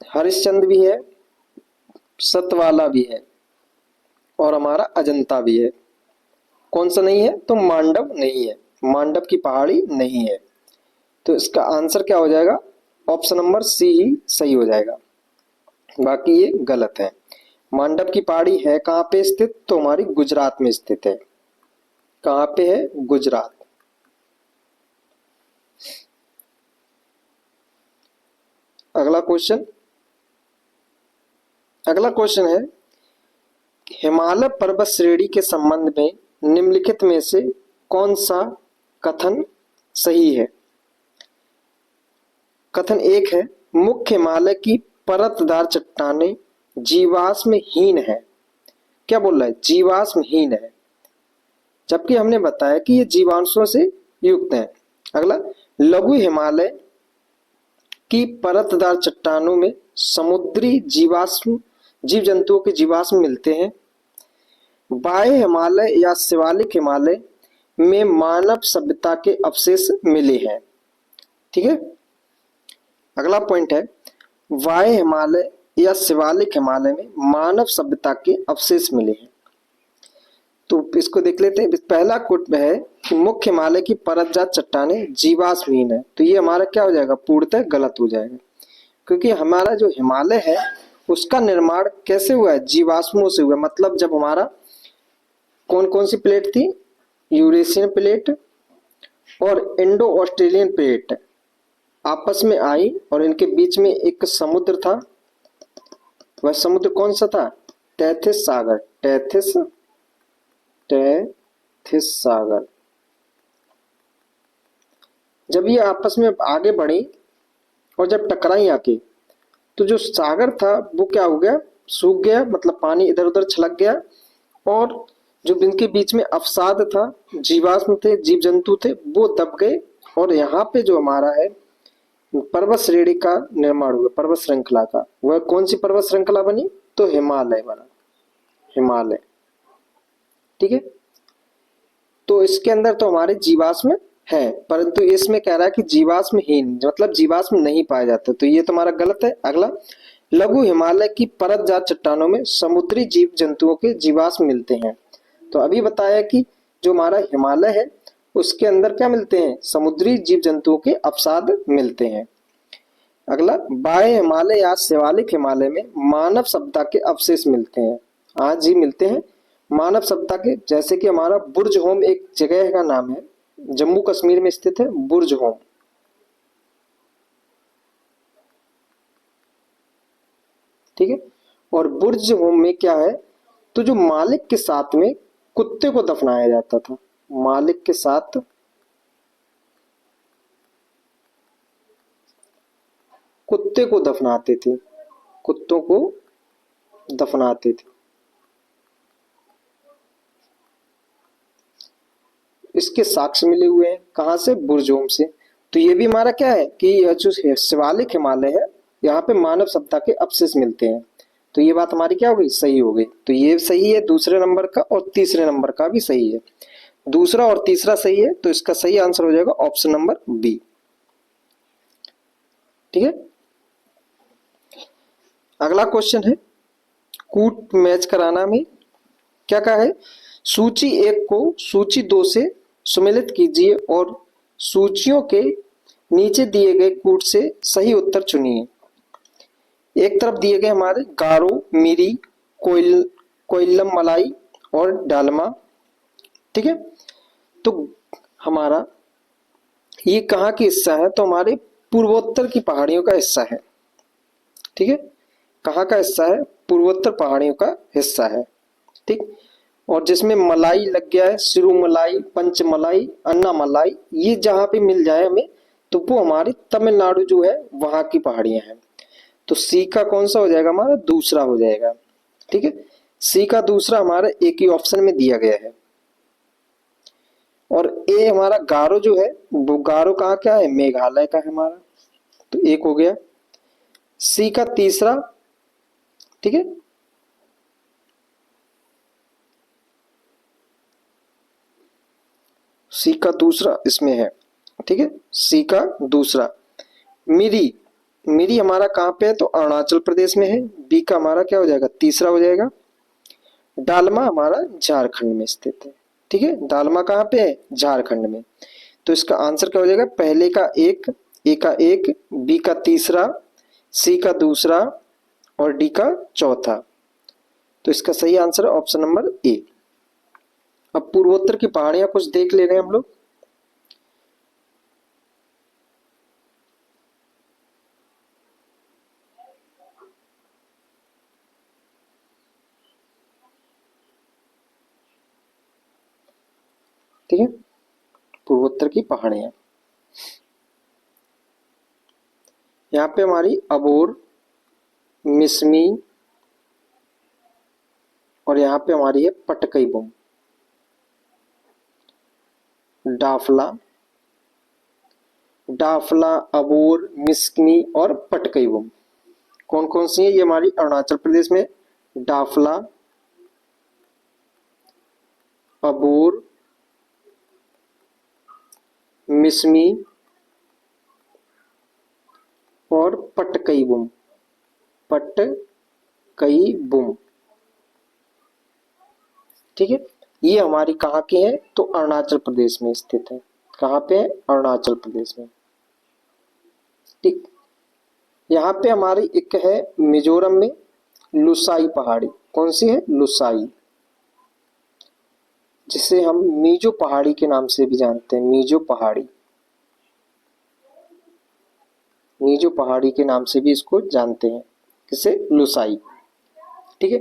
हरिश्चंद्र भी है, सतवाला भी है, और हमारा अजंता भी है। कौन सा नहीं है? तो मांडव नहीं है, मांडव की पहाड़ी नहीं है। तो इसका आंसर क्या हो जाएगा? ऑप्शन नंबर सी ही सही हो जाएगा, बाकी ये गलत है। मांडव की पहाड़ी है कहाँ पे स्थित? तो हमारी गुजरात में स्थित है। कहाँ पे है? गुजरात। अगला क्वेश्चन, अगला क्वेश्चन है हिमालय पर्वत श्रेणी के संबंध में निम्नलिखित में से कौन सा कथन सही है? कथन एक है मुख्य हिमालय की परतदार चट्टानें जीवाश्महीन है। क्या बोल रहा है? जीवाश्महीन है, जबकि हमने बताया कि ये जीवांशों से युक्त है। अगला, लघु हिमालय की परतदार चट्टानों में समुद्री जीवाश्म, जीव जंतुओं के जीवाश्म मिलते हैं। बाह्य हिमालय या शिवालिक हिमालय में मानव सभ्यता के अवशेष मिले हैं। ठीक है, अगला पॉइंट है बाह्य हिमालय या शिवालिक हिमालय में मानव सभ्यता के अवशेष मिले हैं। तो इसको देख लेते हैं। पहला कोट में है कि मुख्य हिमालय की परतजात चट्टानें जीवाश्महीन है, तो ये हमारा क्या हो जाएगा? पूर्णतः गलत हो जाएगा, क्योंकि हमारा जो हिमालय है उसका निर्माण कैसे हुआ है? जीवाश्मों से हुआ। मतलब जब हमारा कौन कौन सी प्लेट थी? यूरेशियन प्लेट और इंडो ऑस्ट्रेलियन प्लेट आपस में आई और इनके बीच में एक समुद्र था। वह समुद्र कौन सा था? टेथिस सागर। टेथिस सागर। जब ये आपस में आगे बढ़ी और जब टकराई आके, तो जो सागर था वो क्या हो गया? सूख गया, मतलब पानी इधर उधर छलक गया, और जो इनके बीच में अवसाद था, जीवाश्म थे, जीव जंतु थे, वो दब गए। और यहाँ पे जो हमारा है पर्वत श्रेणी का निर्माण हुआ, पर्वत श्रृंखला का। वह कौन सी पर्वत श्रृंखला बनी? तो हिमालय बना, हिमालय। ठीक है, तो इसके अंदर तो हमारे जीवाश्म है, परंतु इसमें कह रहा है कि जीवाश्महीन, मतलब जीवाश्म नहीं पाए जाते, तो ये तुम्हारा गलत है। अगला, लघु हिमालय की परतजात चट्टानों में समुद्री जीव जंतुओं के जीवाश्म मिलते हैं। तो अभी बताया कि जो हमारा हिमालय है उसके अंदर क्या मिलते हैं? समुद्री जीव जंतुओं के अवसाद मिलते हैं। अगला, बाह्य हिमालय या शिवालिक हिमालय में मानव सभ्यता के अवशेष मिलते हैं। आज ही मिलते हैं मानव सभ्यता के, जैसे कि हमारा बुर्ज होम एक जगह का नाम है, जम्मू कश्मीर में स्थित है बुर्ज होम। ठीक है, और बुर्ज होम में क्या है? तो जो मालिक के साथ में कुत्ते को दफनाया जाता था, मालिक के साथ कुत्ते को दफनाते थे, कुत्तों को दफनाते थे। इसके साक्ष्य मिले हुए हैं, कहां से? बुर्ज होम से। तो ये भी हमारा क्या है कि यह जो शिवालिक हिमालय है यहाँ पे मानव सभ्यता के अवशेष मिलते हैं। तो ये बात हमारी क्या हो गई? सही हो गई। तो ये सही है दूसरे नंबर का, और तीसरे नंबर का भी सही है। दूसरा और तीसरा सही है, तो इसका सही आंसर हो जाएगा ऑप्शन नंबर बी। ठीक है, अगला क्वेश्चन है कूट मैच कराना में क्या कहा है? सूची 1 को सूची 2 से सुमेलित कीजिए और सूचियों के नीचे दिए गए कूट से सही उत्तर चुनिए। एक तरफ दिए गए हमारे गारो, मिरी, कोइलम मलाई और डालमा। ठीक है, तो हमारा ये कहाँ की हिस्सा है? तो हमारे पूर्वोत्तर की पहाड़ियों का हिस्सा है। ठीक है, कहाँ का हिस्सा है? पूर्वोत्तर पहाड़ियों का हिस्सा है। ठीक, और जिसमें मलाई लग गया है, सिरू मलाई, पंच मलाई, अन्ना मलाई, ये जहां पे मिल जाए हमें तो वो हमारी तमिलनाडु जो है वहां की पहाड़ियां हैं। तो सी का कौन सा हो जाएगा? हमारा दूसरा हो जाएगा। ठीक है, सी का दूसरा हमारा एक ही ऑप्शन में दिया गया है। और ए हमारा गारो जो है, वो गारो कहाँ क्या है? मेघालय का है हमारा, तो एक हो गया। सी का तीसरा, ठीक है, सी का दूसरा इसमें है। ठीक है, सी का दूसरा। मिरी, मिरी हमारा कहाँ पे है? तो अरुणाचल प्रदेश में है। बी का हमारा क्या हो जाएगा? तीसरा हो जाएगा। डालमा हमारा झारखंड में स्थित है। ठीक है, डालमा कहाँ पे है? झारखंड में। तो इसका आंसर क्या हो जाएगा? पहले का एक, ए का एक, बी का तीसरा, सी का दूसरा और डी का चौथा। तो इसका सही आंसर है ऑप्शन नंबर ए। अब पूर्वोत्तर की पहाड़ियां कुछ देख ले रहे हैं हम लोग। ठीक है, पूर्वोत्तर की पहाड़ियां, यहाँ पे हमारी अबोर, मिसमी और यहाँ पे हमारी है पटकई बुम, डाफला, डाफला, अबोर, मिसमी और पटकई बुम कौन कौन सी है? ये हमारी अरुणाचल प्रदेश में डाफला, अबोर, मिसमी और पटकई बुम, पटकई बुम। ठीक है, ये हमारी कहाँ की है? तो अरुणाचल प्रदेश में स्थित है। कहाँ पे है? अरुणाचल प्रदेश में। ठीक, यहाँ पे हमारी एक है मिजोरम में लुसाई पहाड़ी। कौन सी है? लुसाई, जिसे हम मीजो पहाड़ी के नाम से भी जानते हैं। मीजो पहाड़ी, मीजो पहाड़ी के नाम से भी इसको जानते हैं। किसे? लुसाई। ठीक है,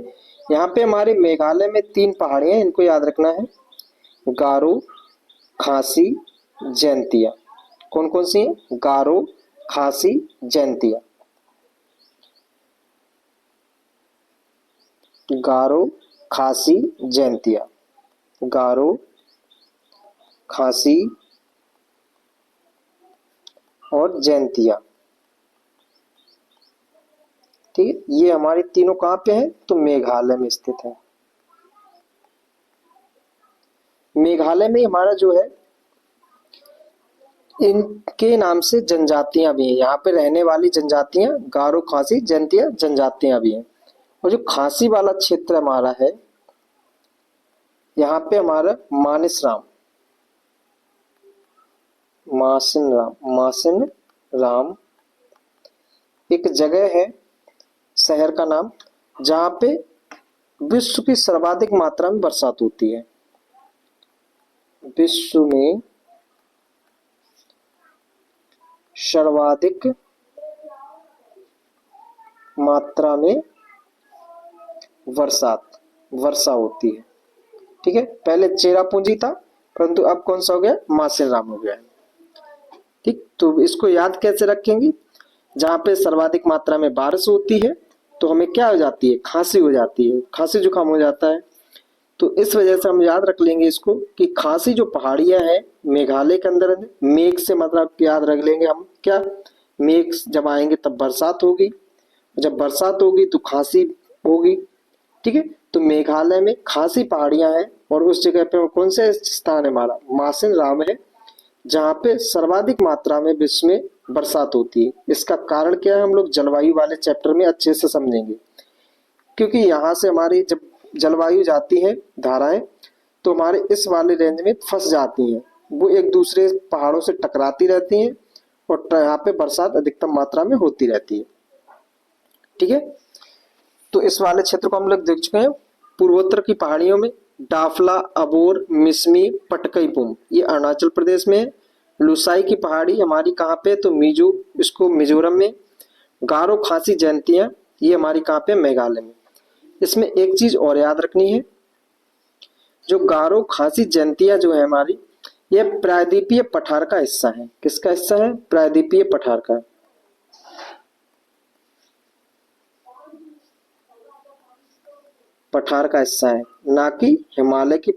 यहाँ पे हमारे मेघालय में 3 पहाड़ियां, इनको याद रखना है। गारो, खासी, जैंतिया। कौन कौन सी है? गारो, खासी, जैंतिया। गारो, खासी, जैंतिया, गारो, खासी और जैंतिया। ठीक है, ये हमारे तीनों कहाँ पे हैं, तो मेघालय में स्थित है। मेघालय में हमारा जो है, इनके नाम से जनजातियां भी हैं, यहाँ पे रहने वाली जनजातियां गारो, खासी, जयंतिया जनजातियां भी हैं। और जो खासी वाला क्षेत्र हमारा है, यहाँ पे हमारा मानिसराम, मासिन राम एक जगह है, शहर का नाम, जहाँ पे विश्व की सर्वाधिक मात्रा में बरसात होती है। विश्व में सर्वाधिक मात्रा में वर्षा होती है। ठीक है, पहले चेरापूंजी था, परंतु अब कौन सा हो गया, मासिनराम हो गया है। ठीक, तो इसको याद कैसे रखेंगे, जहां पे सर्वाधिक मात्रा में बारिश होती है तो हमें क्या हो जाती है, खांसी हो जाती है, खांसी जुकाम हो जाता है। तो इस वजह से हम याद रख लेंगे इसको कि खांसी जो पहाड़ियां हैं मेघालय के अंदर है, मेघ से मतलब याद रख लेंगे हम, क्या मेघ जब आएंगे तब बरसात होगी, जब बरसात होगी तो खांसी होगी। ठीक है, तो मेघालय में खासी पहाड़ियां हैं और उस जगह पे कौन सा स्थान है हमारा, मासिन राम है, जहाँ पे सर्वाधिक मात्रा में विश्व में बरसात होती है। इसका कारण क्या है, हम लोग जलवायु वाले चैप्टर में अच्छे से समझेंगे, क्योंकि यहाँ से हमारी जब जलवायु जाती है धाराएं, तो हमारे इस वाले रेंज में फंस जाती हैं, वो एक दूसरे पहाड़ों से टकराती रहती हैं और यहाँ पे बरसात अधिकतम मात्रा में होती रहती है। ठीक है, तो इस वाले क्षेत्र को हम लोग देख चुके हैं। पूर्वोत्तर की पहाड़ियों में डाफला, अबोर, मिसमी, पटकईपुम, ये अरुणाचल प्रदेश में है। लुसाई की पहाड़ी हमारी कहाँ पे, तो मिजो, इसको मिजोरम में। गारो, खासी, जयंतियां, ये हमारी कहाँ पे, मेघालय में। इसमें एक चीज और याद रखनी है, जो गारो, खासी, जयंतियां जो है हमारी, ये प्रायद्वीपीय पठार का हिस्सा है। किसका हिस्सा है, प्रायद्वीपीय पठार का। पठार का हिस्सा है, ना कि हिमालय की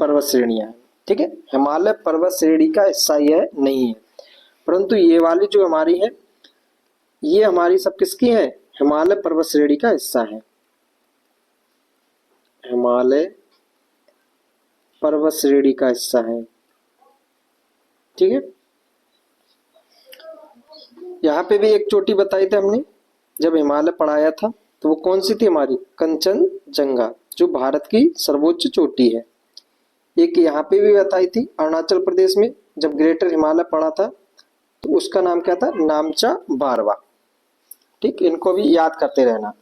पर्वत श्रेणियां। ठीक है, हिमालय पर्वत श्रेणी का हिस्सा यह नहीं है, परंतु ये वाली जो हमारी है, ये हमारी सब किसकी है, हिमालय पर्वत श्रेणी का हिस्सा है। हिमालय पर्वत श्रेणी का हिस्सा है। ठीक है, यहाँ पे भी एक चोटी बताई थी हमने जब हिमालय पढ़ाया था, तो वो कौन सी थी हमारी, कंचनजंगा, जो भारत की सर्वोच्च चोटी है। एक यहाँ पे भी बताई थी अरुणाचल प्रदेश में, जब ग्रेटर हिमालय पढ़ा था, तो उसका नाम क्या था, नामचा बारवा। ठीक, इनको भी याद करते रहना।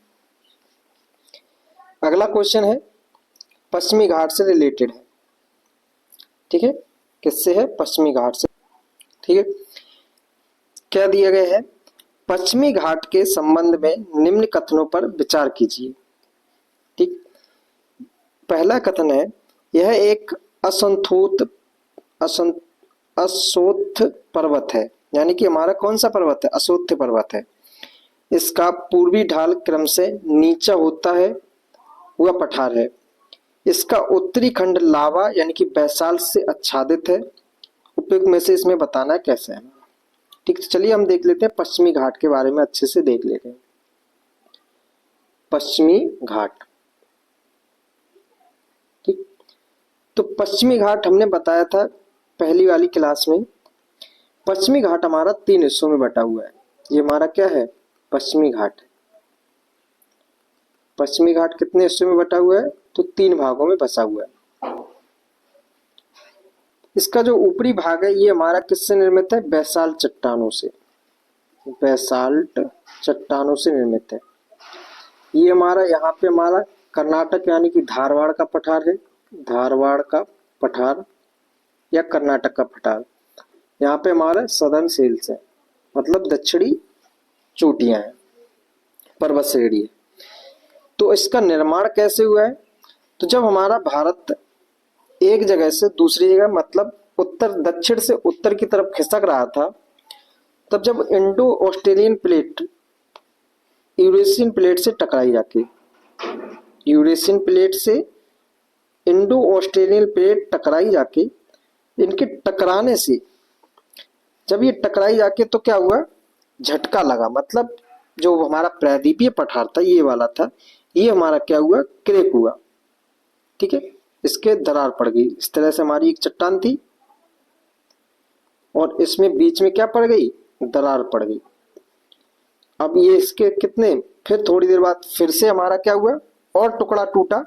अगला क्वेश्चन है, पश्चिमी घाट से रिलेटेड है। ठीक है, किससे है, पश्चिमी घाट से। ठीक है, क्या दिया गया है, पश्चिमी घाट के संबंध में निम्न कथनों पर विचार कीजिए। ठीक, पहला कथन है, यह एक असोथ पर्वत है, यानी कि हमारा कौन सा पर्वत है, असोथ पर्वत है। इसका पूर्वी ढाल क्रम से नीचा होता है, वह पठार है। इसका उत्तरी खंड लावा यानी कि बैसाल्ट से आच्छादित है। उपयुक्त में से इसमें बताना कैसे है। ठीक, तो चलिए हम देख लेते हैं, पश्चिमी घाट के बारे में अच्छे से देख लेते हैं। पश्चिमी घाट, ठीक, तो पश्चिमी घाट हमने बताया था पहली वाली क्लास में। पश्चिमी घाट हमारा 3 हिस्सों में बटा हुआ है। ये हमारा क्या है, पश्चिमी घाट। पश्चिमी घाट कितने हिस्सों में बटा हुआ है, तो 3 भागों में बसा हुआ है। इसका जो ऊपरी भाग है, ये हमारा किससे निर्मित है, बैसाल्ट चट्टानों से। बैसाल्ट चट्टानों से निर्मित है। ये हमारा यहाँ पे हमारा कर्नाटक यानी कि धारवाड़ का पठार है, धारवाड़ का पठार या कर्नाटक का पठार। यहाँ पे हमारा सदर्न सेल्स है, मतलब दक्षिणी चोटियां हैं, पर्वत श्रेणी है। तो इसका निर्माण कैसे हुआ है, तो जब हमारा भारत एक जगह से दूसरी जगह, मतलब उत्तर दक्षिण से उत्तर की तरफ खिसक रहा था, तब जब Indo Australian plate Eurasian plate से टकराई जाके, यूरेशियन प्लेट से इंडो ऑस्ट्रेलियन प्लेट टकराई जाके, इनके टकराने से जब ये टकराई जाके तो क्या हुआ, झटका लगा, मतलब जो हमारा प्रायद्वीपीय पठार था ये वाला था, ये हमारा क्या हुआ, क्रैक हुआ। ठीक है, इसके दरार पड़ गई। इस तरह से हमारी एक चट्टान थी और इसमें बीच में क्या पड़ गई, दरार पड़ गई। अब ये इसके कितने, फिर थोड़ी देर बाद फिर से हमारा क्या हुआ, और टुकड़ा टूटा,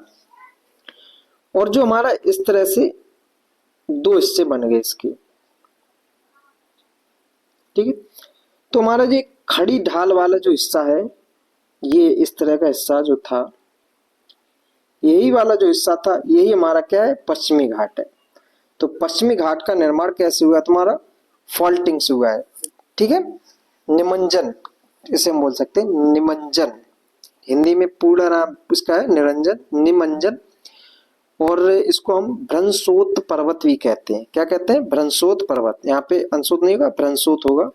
और जो हमारा इस तरह से दो हिस्से बन गए इसके। ठीक है, तो हमारा जो खड़ी ढाल वाला जो हिस्सा है, ये इस तरह का हिस्सा जो था, यही वाला जो हिस्सा था, यही हमारा क्या है, पश्चिमी घाट है। तो पश्चिमी घाट का निर्माण कैसे हुआ तुम्हारा, फॉल्टिंग से हुआ है। ठीक है, निमज्जन इसे हम बोल सकते हैं, निमज्जन। हिंदी में पूरा नाम इसका है निरंजन, निमज्जन। और इसको हम भ्रंशोत पर्वत भी कहते हैं। क्या कहते हैं, भ्रंशोत पर्वत। यहाँ पे अंशोत नहीं होगा, भ्रंशोत होगा,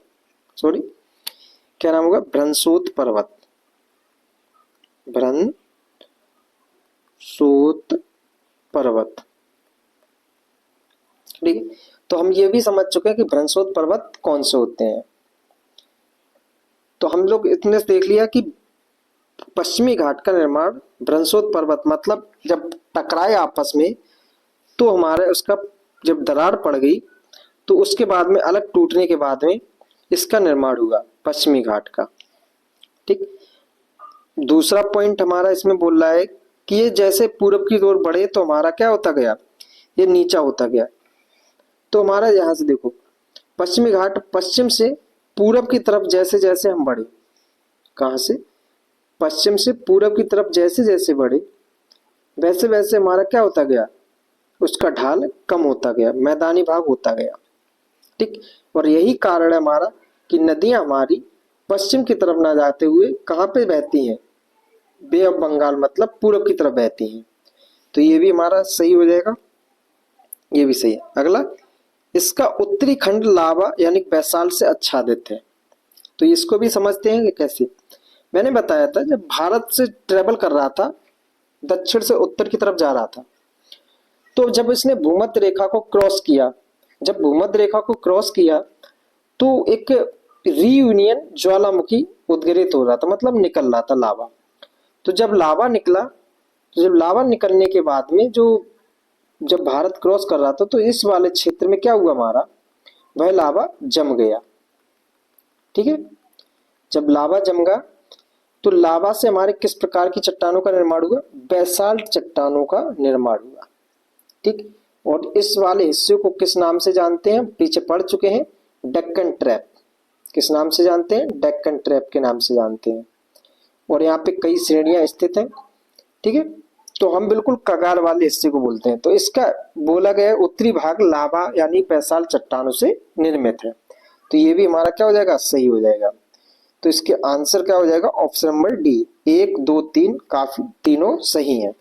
सॉरी, क्या नाम होगा, भ्रंशोत पर्वत, भ्रंशोत पर्वत। ठीक है, तो हम ये भी समझ चुके हैं कि भ्रंशोत पर्वत कौन से होते हैं। तो हम लोग इतने से देख लिया कि पश्चिमी घाट का निर्माण भ्रंशोत पर्वत, मतलब जब टकराए आपस में तो हमारे उसका जब दरार पड़ गई तो उसके बाद में अलग टूटने के बाद में इसका निर्माण हुआ पश्चिमी घाट का। ठीक, दूसरा पॉइंट हमारा इसमें बोल रहा है कि ये जैसे पूरब की ओर बढ़े तो हमारा क्या होता गया, ये नीचा होता गया। तो हमारा यहां से देखो, पश्चिमी घाट पश्चिम से पूरब की तरफ जैसे जैसे हम बढ़े, कहां से, पश्चिम से पूरब की तरफ जैसे जैसे बढ़े, वैसे वैसे हमारा क्या होता गया, उसका ढाल कम होता गया, मैदानी भाग होता गया। ठीक, और यही कारण है हमारा कि नदियां हमारी पश्चिम की तरफ ना जाते हुए कहां पे बहती हैं, बे ऑफ बंगाल मतलब पूरब की तरफ बहती हैं। तो ये भी हमारा सही हो जाएगा, ये भी सही है। अगला, इसका उत्तरी खंड लावा यानी बैसाल्ट से आच्छादित है। तो इसको भी समझते हैं कि कैसे। मैंने बताया था जब भारत से ट्रेवल कर रहा था, दक्षिण से उत्तर की तरफ जा रहा था, तो जब इसने भूमध्य रेखा को क्रॉस किया, जब भूमध्य रेखा को क्रॉस किया तो एक रीयूनियन ज्वालामुखी उद्गिरित हो रहा था, मतलब निकल रहा था लावा। तो जब लावा निकला, तो जब लावा निकलने के बाद में जो, जब भारत क्रॉस कर रहा था तो इस वाले क्षेत्र में क्या हुआ हमारा, वह लावा जम गया। ठीक है, जब लावा जम गया तो लावा से हमारे किस प्रकार की चट्टानों का निर्माण हुआ, बैसाल्ट चट्टानों का निर्माण हुआ। ठीक, और इस वाले हिस्से को किस नाम से जानते हैं, पीछे पढ़ चुके हैं, डेक्कन ट्रैप। किस नाम से जानते हैं, डेक्कन ट्रैप के नाम से जानते हैं। और यहाँ पे कई श्रेणियां स्थित हैं। ठीक है, तो हम बिल्कुल कगार वाले हिस्से को बोलते हैं। तो इसका बोला गया उत्तरी भाग लावा यानी बैसाल्ट चट्टानों से निर्मित है। तो ये भी हमारा क्या हो जाएगा, सही हो जाएगा। तो इसके आंसर क्या हो जाएगा, ऑप्शन नंबर डी, 1 2 3 काफी तीनों सही हैं।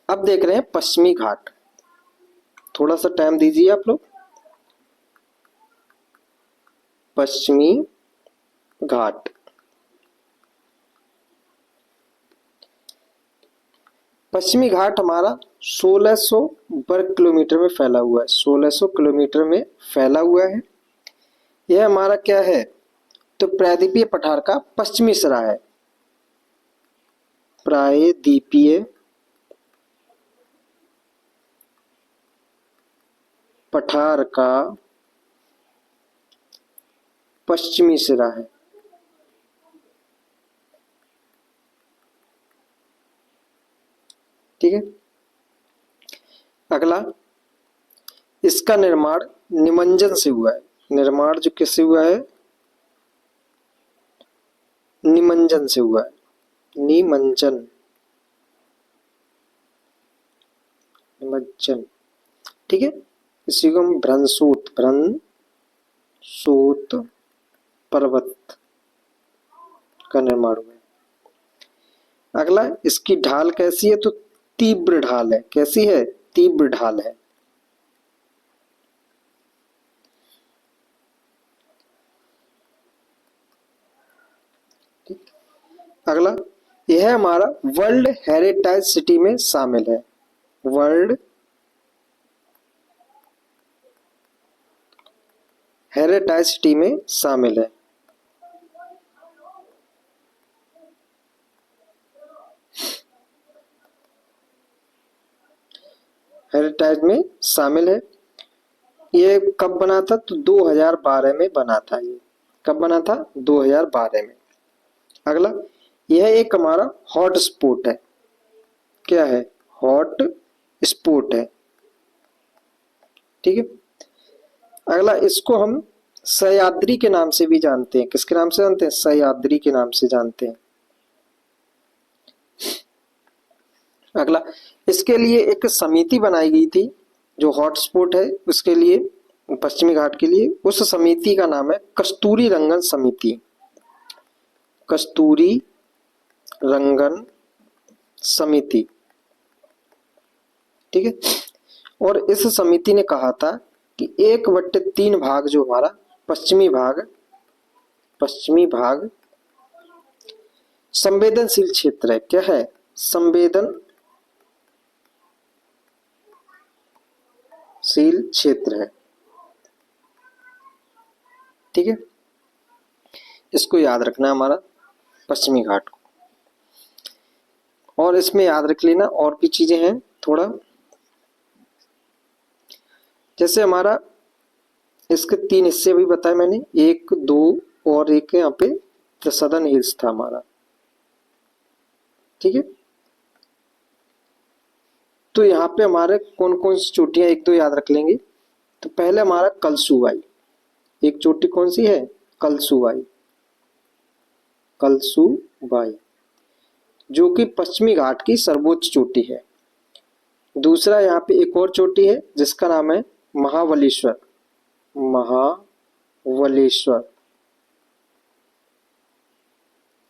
अब देख रहे हैं पश्चिमी घाट, थोड़ा सा टाइम दीजिए आप लोग। पश्चिमी घाट, पश्चिमी घाट हमारा 1600 वर्ग किलोमीटर में फैला हुआ है, 1600 किलोमीटर में फैला हुआ है। यह हमारा क्या है, तो प्रायद्वीपीय पठार का पश्चिमी सिरा है, प्रायद्वीपीय पठार का पश्चिमी सिरा है। ठीक है, अगला, इसका निर्माण निमज्जन से हुआ है। निर्माण जो किससे हुआ है, निमज्जन से हुआ है, निमज्जन, निमज्जन। ठीक है, इसी को हम भ्रंशोत, भ्रंशोत पर्वत का निर्माण हुआ है। अगला, इसकी ढाल कैसी है, तो तीव्र ढाल है। कैसी है, तीव्र ढाल है। अगला, यह हमारा वर्ल्ड हेरिटेज सिटी में शामिल है, वर्ल्ड हेरिटेज सिटी में शामिल है। वेबसाइट में शामिल है। ये कब बना था? तो 2012 में बना था। ये कब बना था? 2012 में। अगला, यह एक हमारा हॉट स्पॉट है। क्या है? हॉट स्पॉट है। ठीक है। अगला, इसको हम सह्याद्री के नाम से भी जानते हैं। किसके नाम से जानते हैं? सह्याद्री के नाम से जानते हैं। अगला, इसके लिए एक समिति बनाई गई थी जो हॉटस्पॉट है उसके लिए, पश्चिमी घाट के लिए। उस समिति का नाम है कस्तूरी रंगन समिति। कस्तूरी रंगन समिति। ठीक है। और इस समिति ने कहा था कि 1/3 भाग जो हमारा पश्चिमी भाग संवेदनशील क्षेत्र है। क्या है? संवेदनशील क्षेत्र है। ठीक है, इसको याद रखना है हमारा पश्चिमी घाट को। और इसमें याद रख लेना और भी चीजें हैं थोड़ा, जैसे हमारा इसके 3 हिस्से भी बताए मैंने, 1, 2 और एक यहाँ पे सदर्न हिल्स था हमारा। ठीक है, तो यहाँ पे हमारे कौन कौन सी चोटियां 1-2 याद रख लेंगे। तो पहले हमारा कलसुबाई, एक चोटी कौन सी है? कलसुबाई। कलसुबाई जो कि पश्चिमी घाट की सर्वोच्च चोटी है। दूसरा यहाँ पे एक और चोटी है जिसका नाम है महाबलेश्वर। महाबलेश्वर।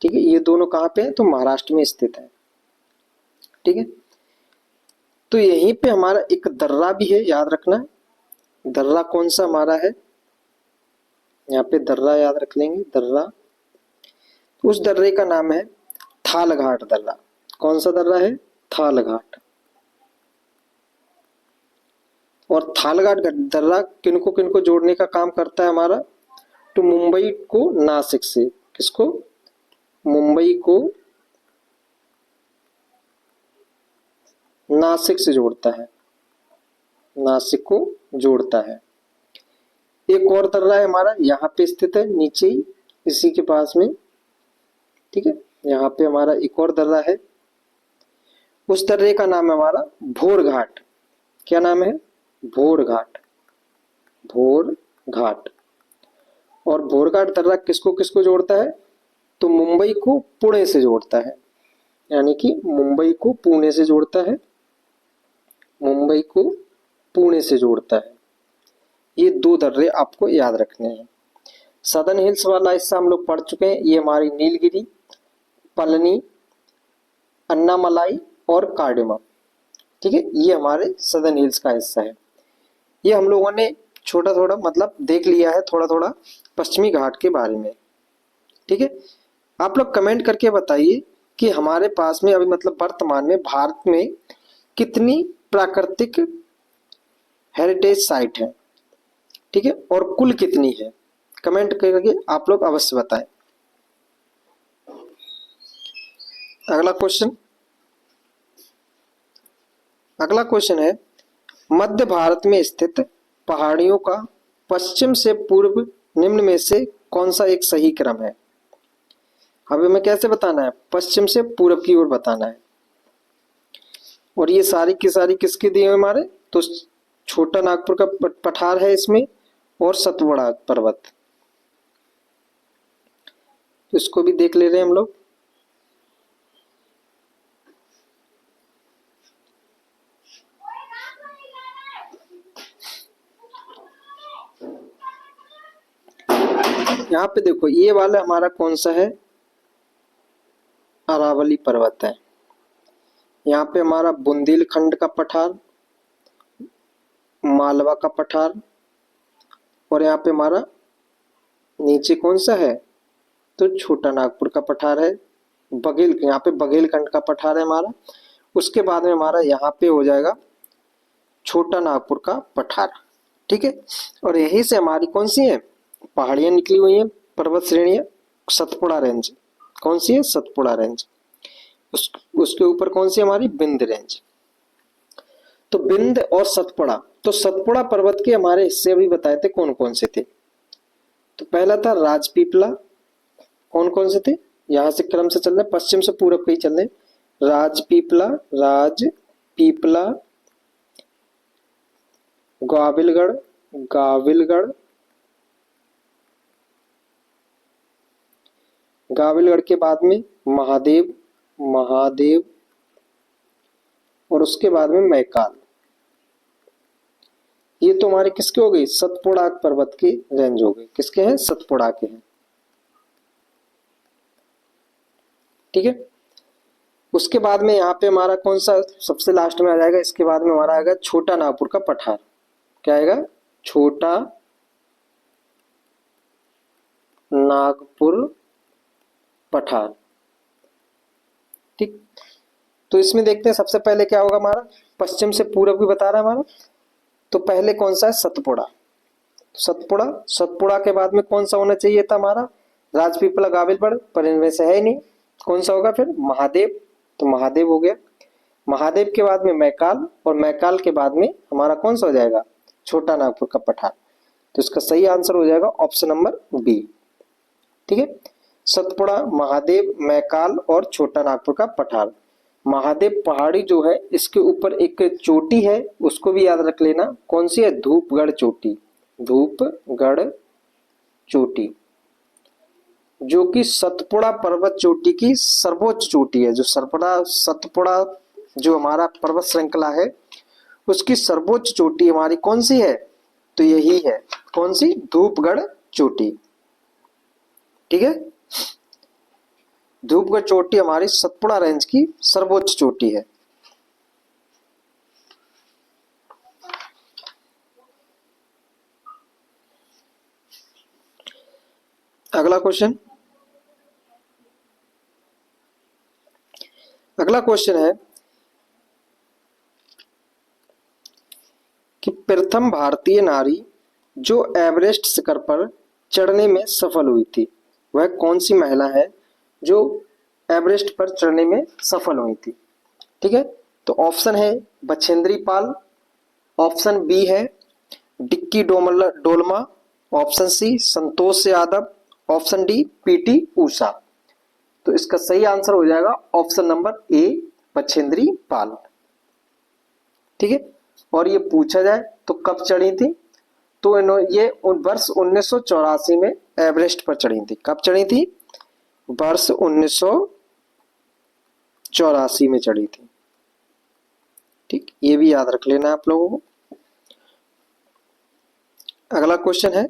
ठीक है, ये दोनों कहाँ पे है? तो महाराष्ट्र में स्थित है। ठीक है, तो यहीं पे हमारा एक दर्रा भी है, याद रखना। दर्रा कौन सा हमारा है? यहाँ पे दर्रा याद रख लेंगे, दर्रा। उस दर्रे का नाम है थालघाट दर्रा। कौन सा दर्रा है? थालघाट। और थालघाट दर्रा किनको किनको जोड़ने का काम करता है हमारा? तो मुंबई को नासिक से। किसको? मुंबई को नासिक से जोड़ता है। नासिक को जोड़ता है। एक और दर्रा है हमारा, यहाँ पे स्थित है नीचे ही इसी के पास में। ठीक है, यहाँ पे हमारा एक और दर्रा है। उस दर्रे का नाम है हमारा भोर घाट। क्या नाम है? भोर घाट। भोर घाट। और भोर घाट दर्रा किसको किसको जोड़ता है? तो मुंबई को पुणे से जोड़ता है, यानी कि मुंबई को पुणे से जोड़ता है। मुंबई को पुणे से जोड़ता है। ये 2 दर्रे आपको याद रखने हैं। सदर्न हिल्स वाला हिस्सा हम लोग पढ़ चुके हैं। ये हमारी नीलगिरी, पलनी, अन्नामलाई और कार्डेमम। ठीक है, ये हमारे सदर्न हिल्स का हिस्सा है। ये हम लोगों ने छोटा थोड़ा मतलब देख लिया है, थोड़ा थोड़ा पश्चिमी घाट के बारे में। ठीक है, आप लोग कमेंट करके बताइए कि हमारे पास में अभी मतलब वर्तमान में भारत में कितनी प्राकृतिक हेरिटेज साइट है। ठीक है, और कुल कितनी है? कमेंट करके आप लोग अवश्य बताएं। अगला क्वेश्चन है, मध्य भारत में स्थित पहाड़ियों का पश्चिम से पूर्व निम्न में से कौन सा एक सही क्रम है? अभी हमें कैसे बताना है? पश्चिम से पूर्व की ओर बताना है। और ये सारी की सारी किसके दिए हमारे? तो छोटा नागपुर का पठार है इसमें, और सतपुड़ा पर्वत। तो इसको भी देख ले रहे हैं हम लोग। यहाँ पे देखो, ये वाला हमारा कौन सा है? अरावली पर्वत है। यहाँ पे हमारा बुंदेलखंड का पठार, मालवा का पठार, और यहाँ पे हमारा नीचे कौन सा है? तो छोटा नागपुर का पठार है। यहाँ पे बघेलखंड का पठार है हमारा। उसके बाद में हमारा यहाँ पे हो जाएगा छोटा नागपुर का पठार। ठीक है, और यहीं से हमारी कौन सी है? पहाड़ियां निकली हुई हैं, पर्वत श्रेणियां। सतपुड़ा रेंज। कौन सी है? सतपुड़ा रेंज। उसके ऊपर कौन सी हमारी? विंध्य रेंज। तो विंध्य और सतपुड़ा, तो सतपुड़ा पर्वत के हमारे हिस्से अभी बताए थे कौन कौन से थे। तो पहला था राजपीपला, कौन कौन से थे, यहां से क्रम से चल रहे, पश्चिम से पूरब पे ही चल रहे। राजपीपला, राजपीपला, गाविलगढ़, गाविलगढ़, गाविलगढ़ के बाद में महादेव, महादेव, और उसके बाद में मैकाल। ये तो हमारे किसके हो गई, सतपुड़ा पर्वत के रेंज हो गए, किसके हैं, सतपुड़ा के हैं। ठीक है, उसके बाद में यहाँ पे हमारा कौन सा सबसे लास्ट में आ जाएगा, इसके बाद में हमारा आएगा छोटा नागपुर का पठार। क्या आएगा, छोटा नागपुर पठार। ठीक, तो इसमें देखते हैं सबसे पहले क्या होगा हमारा, पश्चिम से पूरब भी बता रहा है हमारा। तो पहले कौन सा है, सतपुड़ा, सतपुड़ा, सतपुड़ा के बाद में कौन सा होना चाहिए था हमारा, राजपीपला, गाविलगढ़, पर इनमें से है ही नहीं। कौन सा होगा फिर, महादेव, तो महादेव हो गया। महादेव के बाद में मैकाल, और मैकाल के बाद में हमारा कौन सा हो जाएगा, छोटा नागपुर का पठार। तो इसका सही आंसर हो जाएगा ऑप्शन नंबर बी। ठीक है, सतपुड़ा, महादेव, मैकाल और छोटा नागपुर का पठार। महादेव पहाड़ी जो है इसके ऊपर एक चोटी है, उसको भी याद रख लेना, कौन सी है, धूपगढ़ चोटी, धूपगढ़ चोटी, जो कि सतपुड़ा पर्वत चोटी की सर्वोच्च चोटी है। जो सतपुड़ा जो हमारा पर्वत श्रृंखला है उसकी सर्वोच्च चोटी हमारी कौन सी है, तो यही है, कौन सी, धूपगढ़ चोटी। ठीक है, धूपगढ़ चोटी हमारी सतपुड़ा रेंज की सर्वोच्च चोटी है। अगला क्वेश्चन, अगला क्वेश्चन है कि प्रथम भारतीय नारी जो एवरेस्ट शिखर पर चढ़ने में सफल हुई थी वह कौन सी महिला है जो एवरेस्ट पर चढ़ने में सफल हुई थी। ठीक है, तो ऑप्शन है बछेंद्री पाल, ऑप्शन बी है Dicky Dolma, option C Santosh Yadav, option D PT Usha. तो इसका सही आंसर हो जाएगा option number A, Bachendri Pal. ठीक है, और ये पूछा जाए तो कब चढ़ी थी, तो ये वर्ष 1984 में एवरेस्ट पर चढ़ी थी। कब चढ़ी थी, वर्ष 1984 में चढ़ी थी। ठीक, ये भी याद रख लेना आप लोगों को। अगला क्वेश्चन है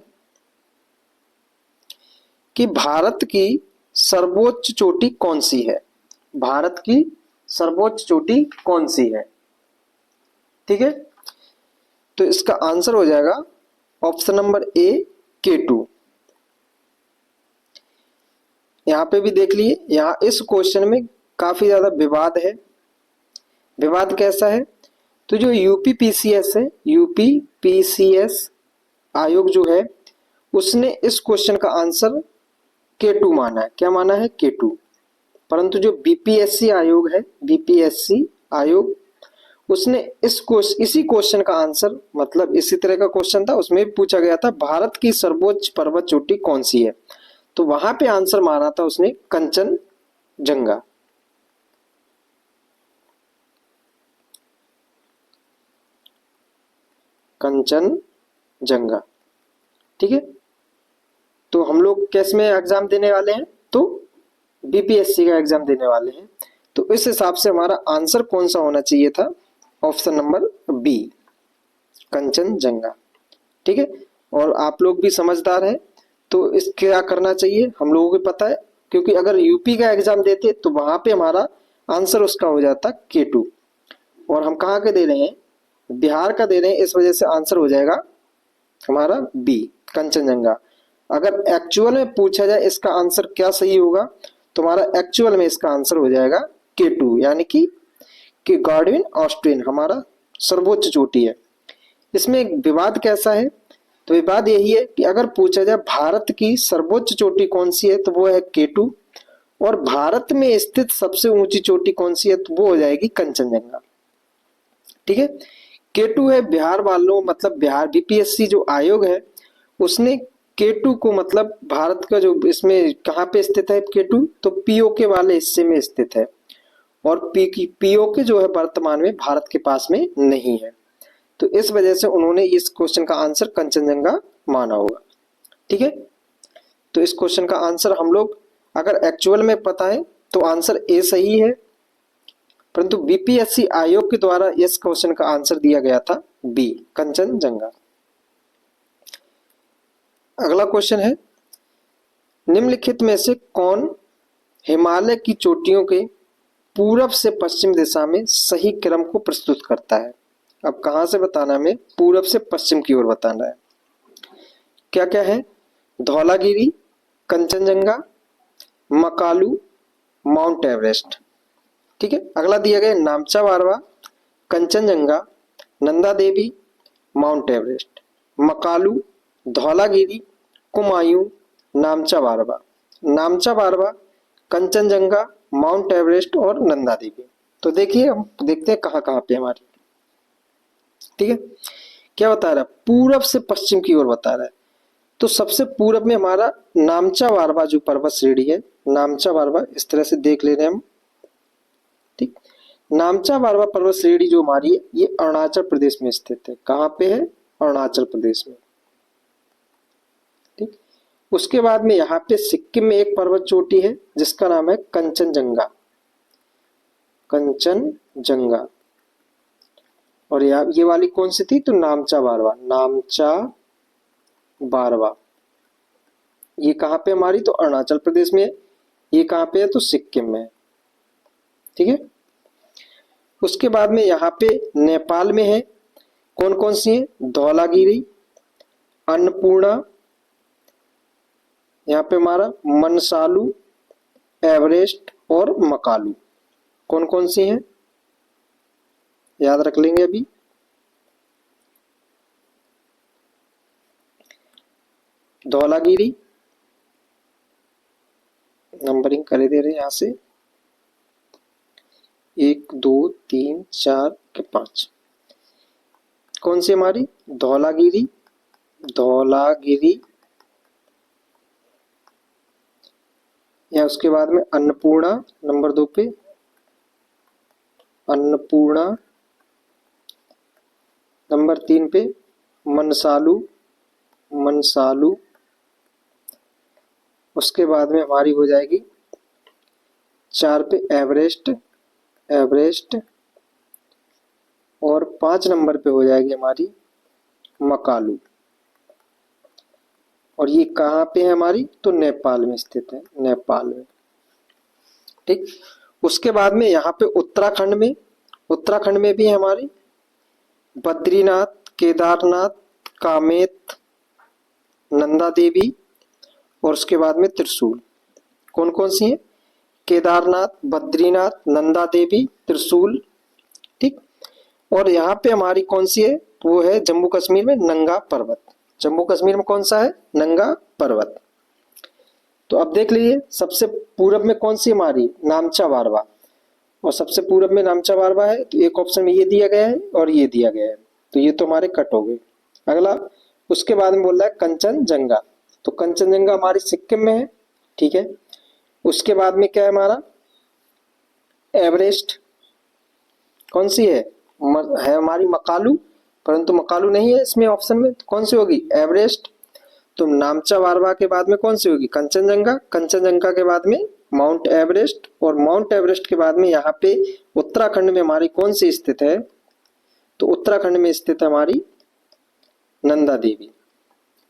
कि भारत की सर्वोच्च चोटी कौन सी है, भारत की सर्वोच्च चोटी कौन सी है। ठीक है, तो इसका आंसर हो जाएगा ऑप्शन नंबर ए, K2। यहां पे भी देख लिए, यहां इस क्वेश्चन में काफी ज्यादा विवाद है। विवाद कैसा है, तो जो यूपीपीसीएस है, यूपीपीसीएस आयोग जो है उसने इस क्वेश्चन का आंसर K2 माना है। क्या माना है, K2। परंतु जो बीपीएससी आयोग है, बीपीएससी आयोग, उसने इसी क्वेश्चन का आंसर, मतलब इसी तरह का क्वेश्चन था, उसमें पूछा गया था भारत की सर्वोच्च पर्वत चोटी कौन सी है, तो वहां पे आंसर माना था उसने कंचनजंगा। कंचनजंगा। ठीक है, तो हम लोग कैस में एग्जाम देने वाले हैं, तो बीपीएससी का एग्जाम देने वाले हैं। तो इस हिसाब से हमारा आंसर कौन सा होना चाहिए था, ऑप्शन नंबर बी, कंचनजंगा। ठीक है, और आप लोग भी समझदार हैं तो इस क्या करना चाहिए, हम लोगों को पता है, क्योंकि अगर यूपी का एग्जाम देते तो वहां पे हमारा आंसर उसका हो जाता K2, और हम कहाँ के दे रहे हैं, बिहार का दे रहे हैं, इस वजह से आंसर हो जाएगा हमारा बी, कंचनजंगा। अगर एक्चुअल में पूछा जाए इसका आंसर क्या सही होगा, तो हमारा एक्चुअल में इसका आंसर हो जाएगा K2, यानी कि गार्डविन ऑस्ट्रेन हमारा सर्वोच्च चोटी है। इसमें एक विवाद कैसा है, तो विवाद यही है कि अगर पूछा जाए भारत की सर्वोच्च चोटी कौन सी है, तो वो है K2, और भारत में स्थित सबसे ऊंची चोटी कौन सी है, तो वो हो जाएगी कंचनजंगा। ठीक है, K2 है बिहार वालों, मतलब बिहार बीपीएससी जो आयोग है उसने K2 को, मतलब भारत का जो इसमें कहाँ पे स्थित है K2, तो पीओके वाले हिस्से में स्थित है। और पीओके जो है वर्तमान में भारत के पास में नहीं है। तो इस वजह से उन्होंने इस क्वेश्चन का आंसर कंचनजंगा माना होगा। ठीक है, तो इस क्वेश्चन का आंसर हम लोग अगर एक्चुअल में पता है तो आंसर ए सही है, परंतु बीपीएससी आयोग के द्वारा इस क्वेश्चन का आंसर दिया गया था बी, कंचनजंगा। अगला क्वेश्चन है, निम्नलिखित में से कौन हिमालय की चोटियों के पूरब से पश्चिम दिशा में सही क्रम को प्रस्तुत करता है? अब कहां से बताना है हमें? पूरब से पश्चिम की ओर बताना है। क्या क्या है? Dhaulagiri, Kanchenjunga, Makalu, mount Everest. ठीक है, अगला दिया गया नामचा बारवा, कंचनजंगा, नंदा देवी, माउंट एवरेस्ट। मकालू, धौलागिरी, कुमायूं, नामचा बारवा। नामचा बारवा, कंचनजंगा, माउंट एवरेस्ट और नंदा देवी। तो देखिए हम देखते हैं कहाँ कहाँ पे हमारी। ठीक है, क्या बता रहा है? पूरब से पश्चिम की ओर बता रहा है। तो सबसे पूरब में हमारा नामचा बारवा जो पर्वत श्रेणी है, नामचा बारवा इस तरह से देख ले रहे हैं हम। ठीक, नामचा बारवा पर्वत श्रेणी जो हमारी है ये अरुणाचल प्रदेश में स्थित है। कहाँ पे है? अरुणाचल प्रदेश में। ठीक, उसके बाद में यहाँ पे सिक्किम में एक पर्वत चोटी है जिसका नाम है कंचनजंगा, कंचनजंगा। और ये वाली कौन सी थी? तो नामचा बारवा, नामचा बारवा। ये कहाँ पे हमारी? तो अरुणाचल प्रदेश में है। ये कहाँ पे है? तो सिक्किम में है। ठीक है, उसके बाद में यहाँ पे नेपाल में है। कौन कौन सी है? धौलागिरी, अन्नपूर्णा, यहाँ पे हमारा मनसालू, एवरेस्ट और मकालू। कौन कौन सी हैं? याद रख लेंगे अभी। धौलागिरी, नंबरिंग कर दे रहे हैं यहां से, 1 2 3 4 के 5। कौन सी हमारी? धौलागिरी, धौलागिरी, या उसके बाद में अन्नपूर्णा नंबर 2 पे, अन्नपूर्णा। नंबर 3 पे मनसालू, मनसालू। उसके बाद में हमारी हो जाएगी 4 पे एवरेस्ट, एवरेस्ट। और 5 नंबर पे हो जाएगी हमारी मकालू। और ये कहाँ पे है हमारी? तो नेपाल में स्थित है, नेपाल में। ठीक, उसके बाद में यहाँ पे उत्तराखंड में, उत्तराखंड में भी है हमारी बद्रीनाथ, केदारनाथ, कामेत, नंदा देवी और उसके बाद में त्रिशूल। कौन कौन सी है? केदारनाथ, बद्रीनाथ, नंदा देवी, त्रिशूल। ठीक, और यहाँ पे हमारी कौन सी है? वो है जम्मू कश्मीर में नंगा पर्वत। जम्मू कश्मीर में कौन सा है? नंगा पर्वत। तो अब देख लीजिए सबसे पूरब में कौन सी हमारी? नामचा बारवा। और सबसे पूरब में नामचा बारवा है, तो एक ऑप्शन में ये दिया गया है और ये दिया गया है, तो ये तो हमारे कट हो गए। अगला उसके बाद में बोल रहा है कंचनजंगा। तो कंचनजंगा हमारी सिक्किम में है। ठीक है, उसके बाद में क्या है हमारा? एवरेस्ट। कौन सी है? है हमारी मकालू, परंतु मकालू नहीं है इसमें ऑप्शन में, तो कौन सी होगी? एवरेस्ट। तो नामचा बारवा के बाद में कौन सी होगी? कंचनजंगा। कंचनजंगा के बाद में माउंट एवरेस्ट, और माउंट एवरेस्ट के बाद में यहाँ पे उत्तराखंड में हमारी कौन सी स्थित है? तो उत्तराखंड में स्थित है हमारी नंदा देवी।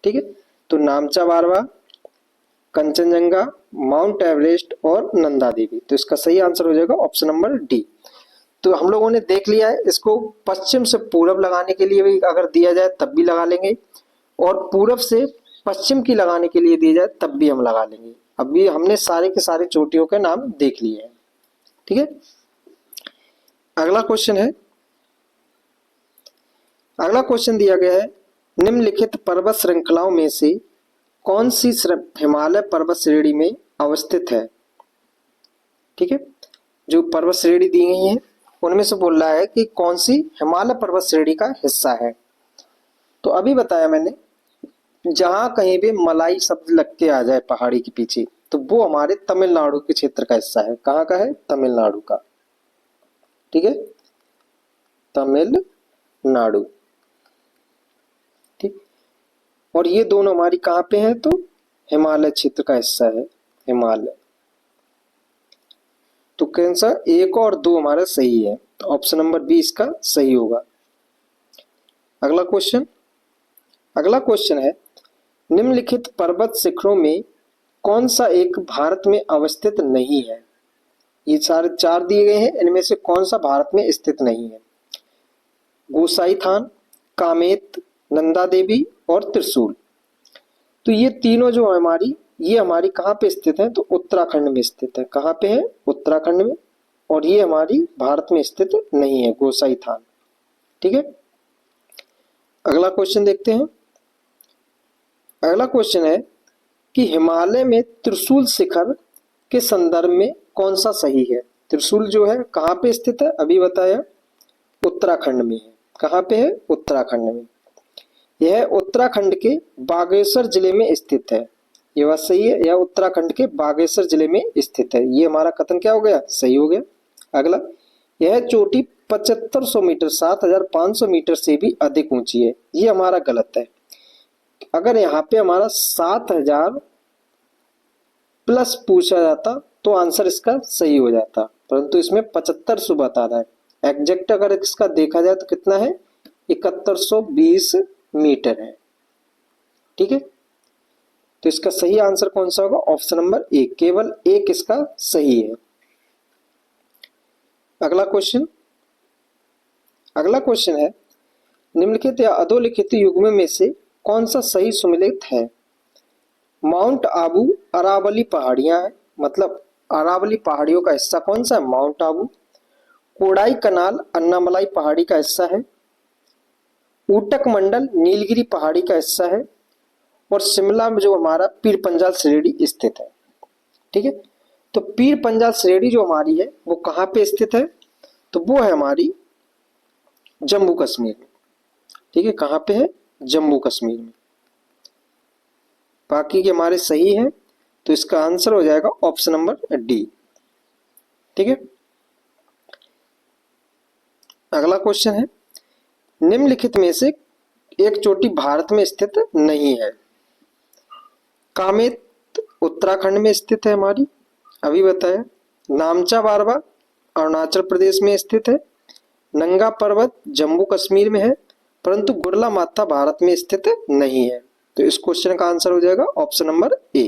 ठीक है, तो नामचा बारवा, कंचनजंगा, माउंट एवरेस्ट और नंदा देवी। तो इसका सही आंसर हो जाएगा ऑप्शन नंबर डी। तो हम लोगों ने देख लिया है, इसको पश्चिम से पूरब लगाने के लिए भी अगर दिया जाए तब भी लगा लेंगे, और पूरब से पश्चिम की लगाने के लिए दिया जाए तब भी हम लगा लेंगे। अभी हमने सारे के सारे चोटियों के नाम देख लिए हैं। ठीक है, अगला क्वेश्चन है, अगला क्वेश्चन दिया गया है, निम्नलिखित पर्वत श्रृंखलाओं में से कौन सी हिमालय पर्वत श्रेणी में अवस्थित है? ठीक है, जो पर्वत श्रेणी दी गई है उनमें से बोल रहा है कि कौन सी हिमालय पर्वत श्रेणी का हिस्सा है। तो अभी बताया मैंने, जहां कहीं भी मलाई शब्द लग के आ जाए पहाड़ी के पीछे तो वो हमारे तमिलनाडु के क्षेत्र का हिस्सा है। कहाँ का है? तमिलनाडु का। ठीक है, तमिलनाडु। ठीक, और ये दोनों हमारी कहाँ पे हैं? तो हिमालय क्षेत्र का हिस्सा है, हिमालय। तो कैंसर 1 और 2 हमारा सही है, तो ऑप्शन नंबर बी इसका सही होगा। अगला क्वेश्चन, अगला क्वेश्चन है, निम्नलिखित पर्वत शिखरों में कौन सा एक भारत में अवस्थित नहीं है? ये सारे 4 दिए गए हैं, इनमें से कौन सा भारत में स्थित नहीं है? गोसाईथान, कामेत, नंदा देवी और त्रिशूल। तो ये तीनों जो हमारी, ये हमारी कहाँ पे स्थित है? तो उत्तराखंड में स्थित है। कहाँ पे है? उत्तराखंड में। और ये हमारी भारत में स्थित नहीं है, गोसाईथान। ठीक है, अगला क्वेश्चन देखते हैं। अगला क्वेश्चन है कि हिमालय में त्रिशूल शिखर के संदर्भ में कौन सा सही है? त्रिशूल जो है कहाँ पे स्थित है? अभी बताया, उत्तराखंड में है। कहाँ पे है? उत्तराखंड में। यह उत्तराखंड के बागेश्वर जिले में स्थित है। ये बात सही है, यह उत्तराखंड के बागेश्वर जिले में स्थित है। ये हमारा कथन क्या हो गया? सही हो गया। अगला, यह चोटी 7500 मीटर 7500 मीटर से भी अधिक ऊंची है। ये हमारा गलत है। अगर यहाँ पे हमारा 7000 प्लस पूछा जाता तो आंसर इसका सही हो जाता, परंतु इसमें 7500 बता रहा है। एग्जैक्ट अगर इसका देखा जाए तो कितना है? 7120 मीटर है। ठीक है, तो इसका सही आंसर कौन सा होगा? ऑप्शन नंबर ए, केवल एक इसका सही है। अगला क्वेश्चन, अगला क्वेश्चन है, निम्नलिखित या अधोलिखित युग्म में से कौन सा सही सुमेलित है? माउंट आबू अरावली पहाड़ियां है, मतलब अरावली पहाड़ियों का हिस्सा कौन सा है? माउंट आबू। कोडाई कनाल अन्नामलाई पहाड़ी का हिस्सा है। ऊटक मंडल नीलगिरी पहाड़ी का हिस्सा है। और शिमला में जो हमारा पीर पंजाल श्रेणी स्थित है। ठीक है, तो पीर पंजाल श्रेणी जो हमारी है वो कहाँ पे स्थित है? तो वो है हमारी जम्मू कश्मीर में। ठीक है, कहाँ पे है? जम्मू कश्मीर में। बाकी के हमारे सही है, तो इसका आंसर हो जाएगा ऑप्शन नंबर डी। ठीक है, अगला क्वेश्चन है, निम्नलिखित में से एक चोटी भारत में स्थित नहीं है। कामेत उत्तराखंड में स्थित है हमारी, अभी बताया। नामचा बारवा अरुणाचल प्रदेश में स्थित है। नंगा पर्वत जम्मू कश्मीर में है, परंतु गुरला माथा भारत में स्थित नहीं है। तो इस क्वेश्चन का आंसर हो जाएगा ऑप्शन नंबर ए।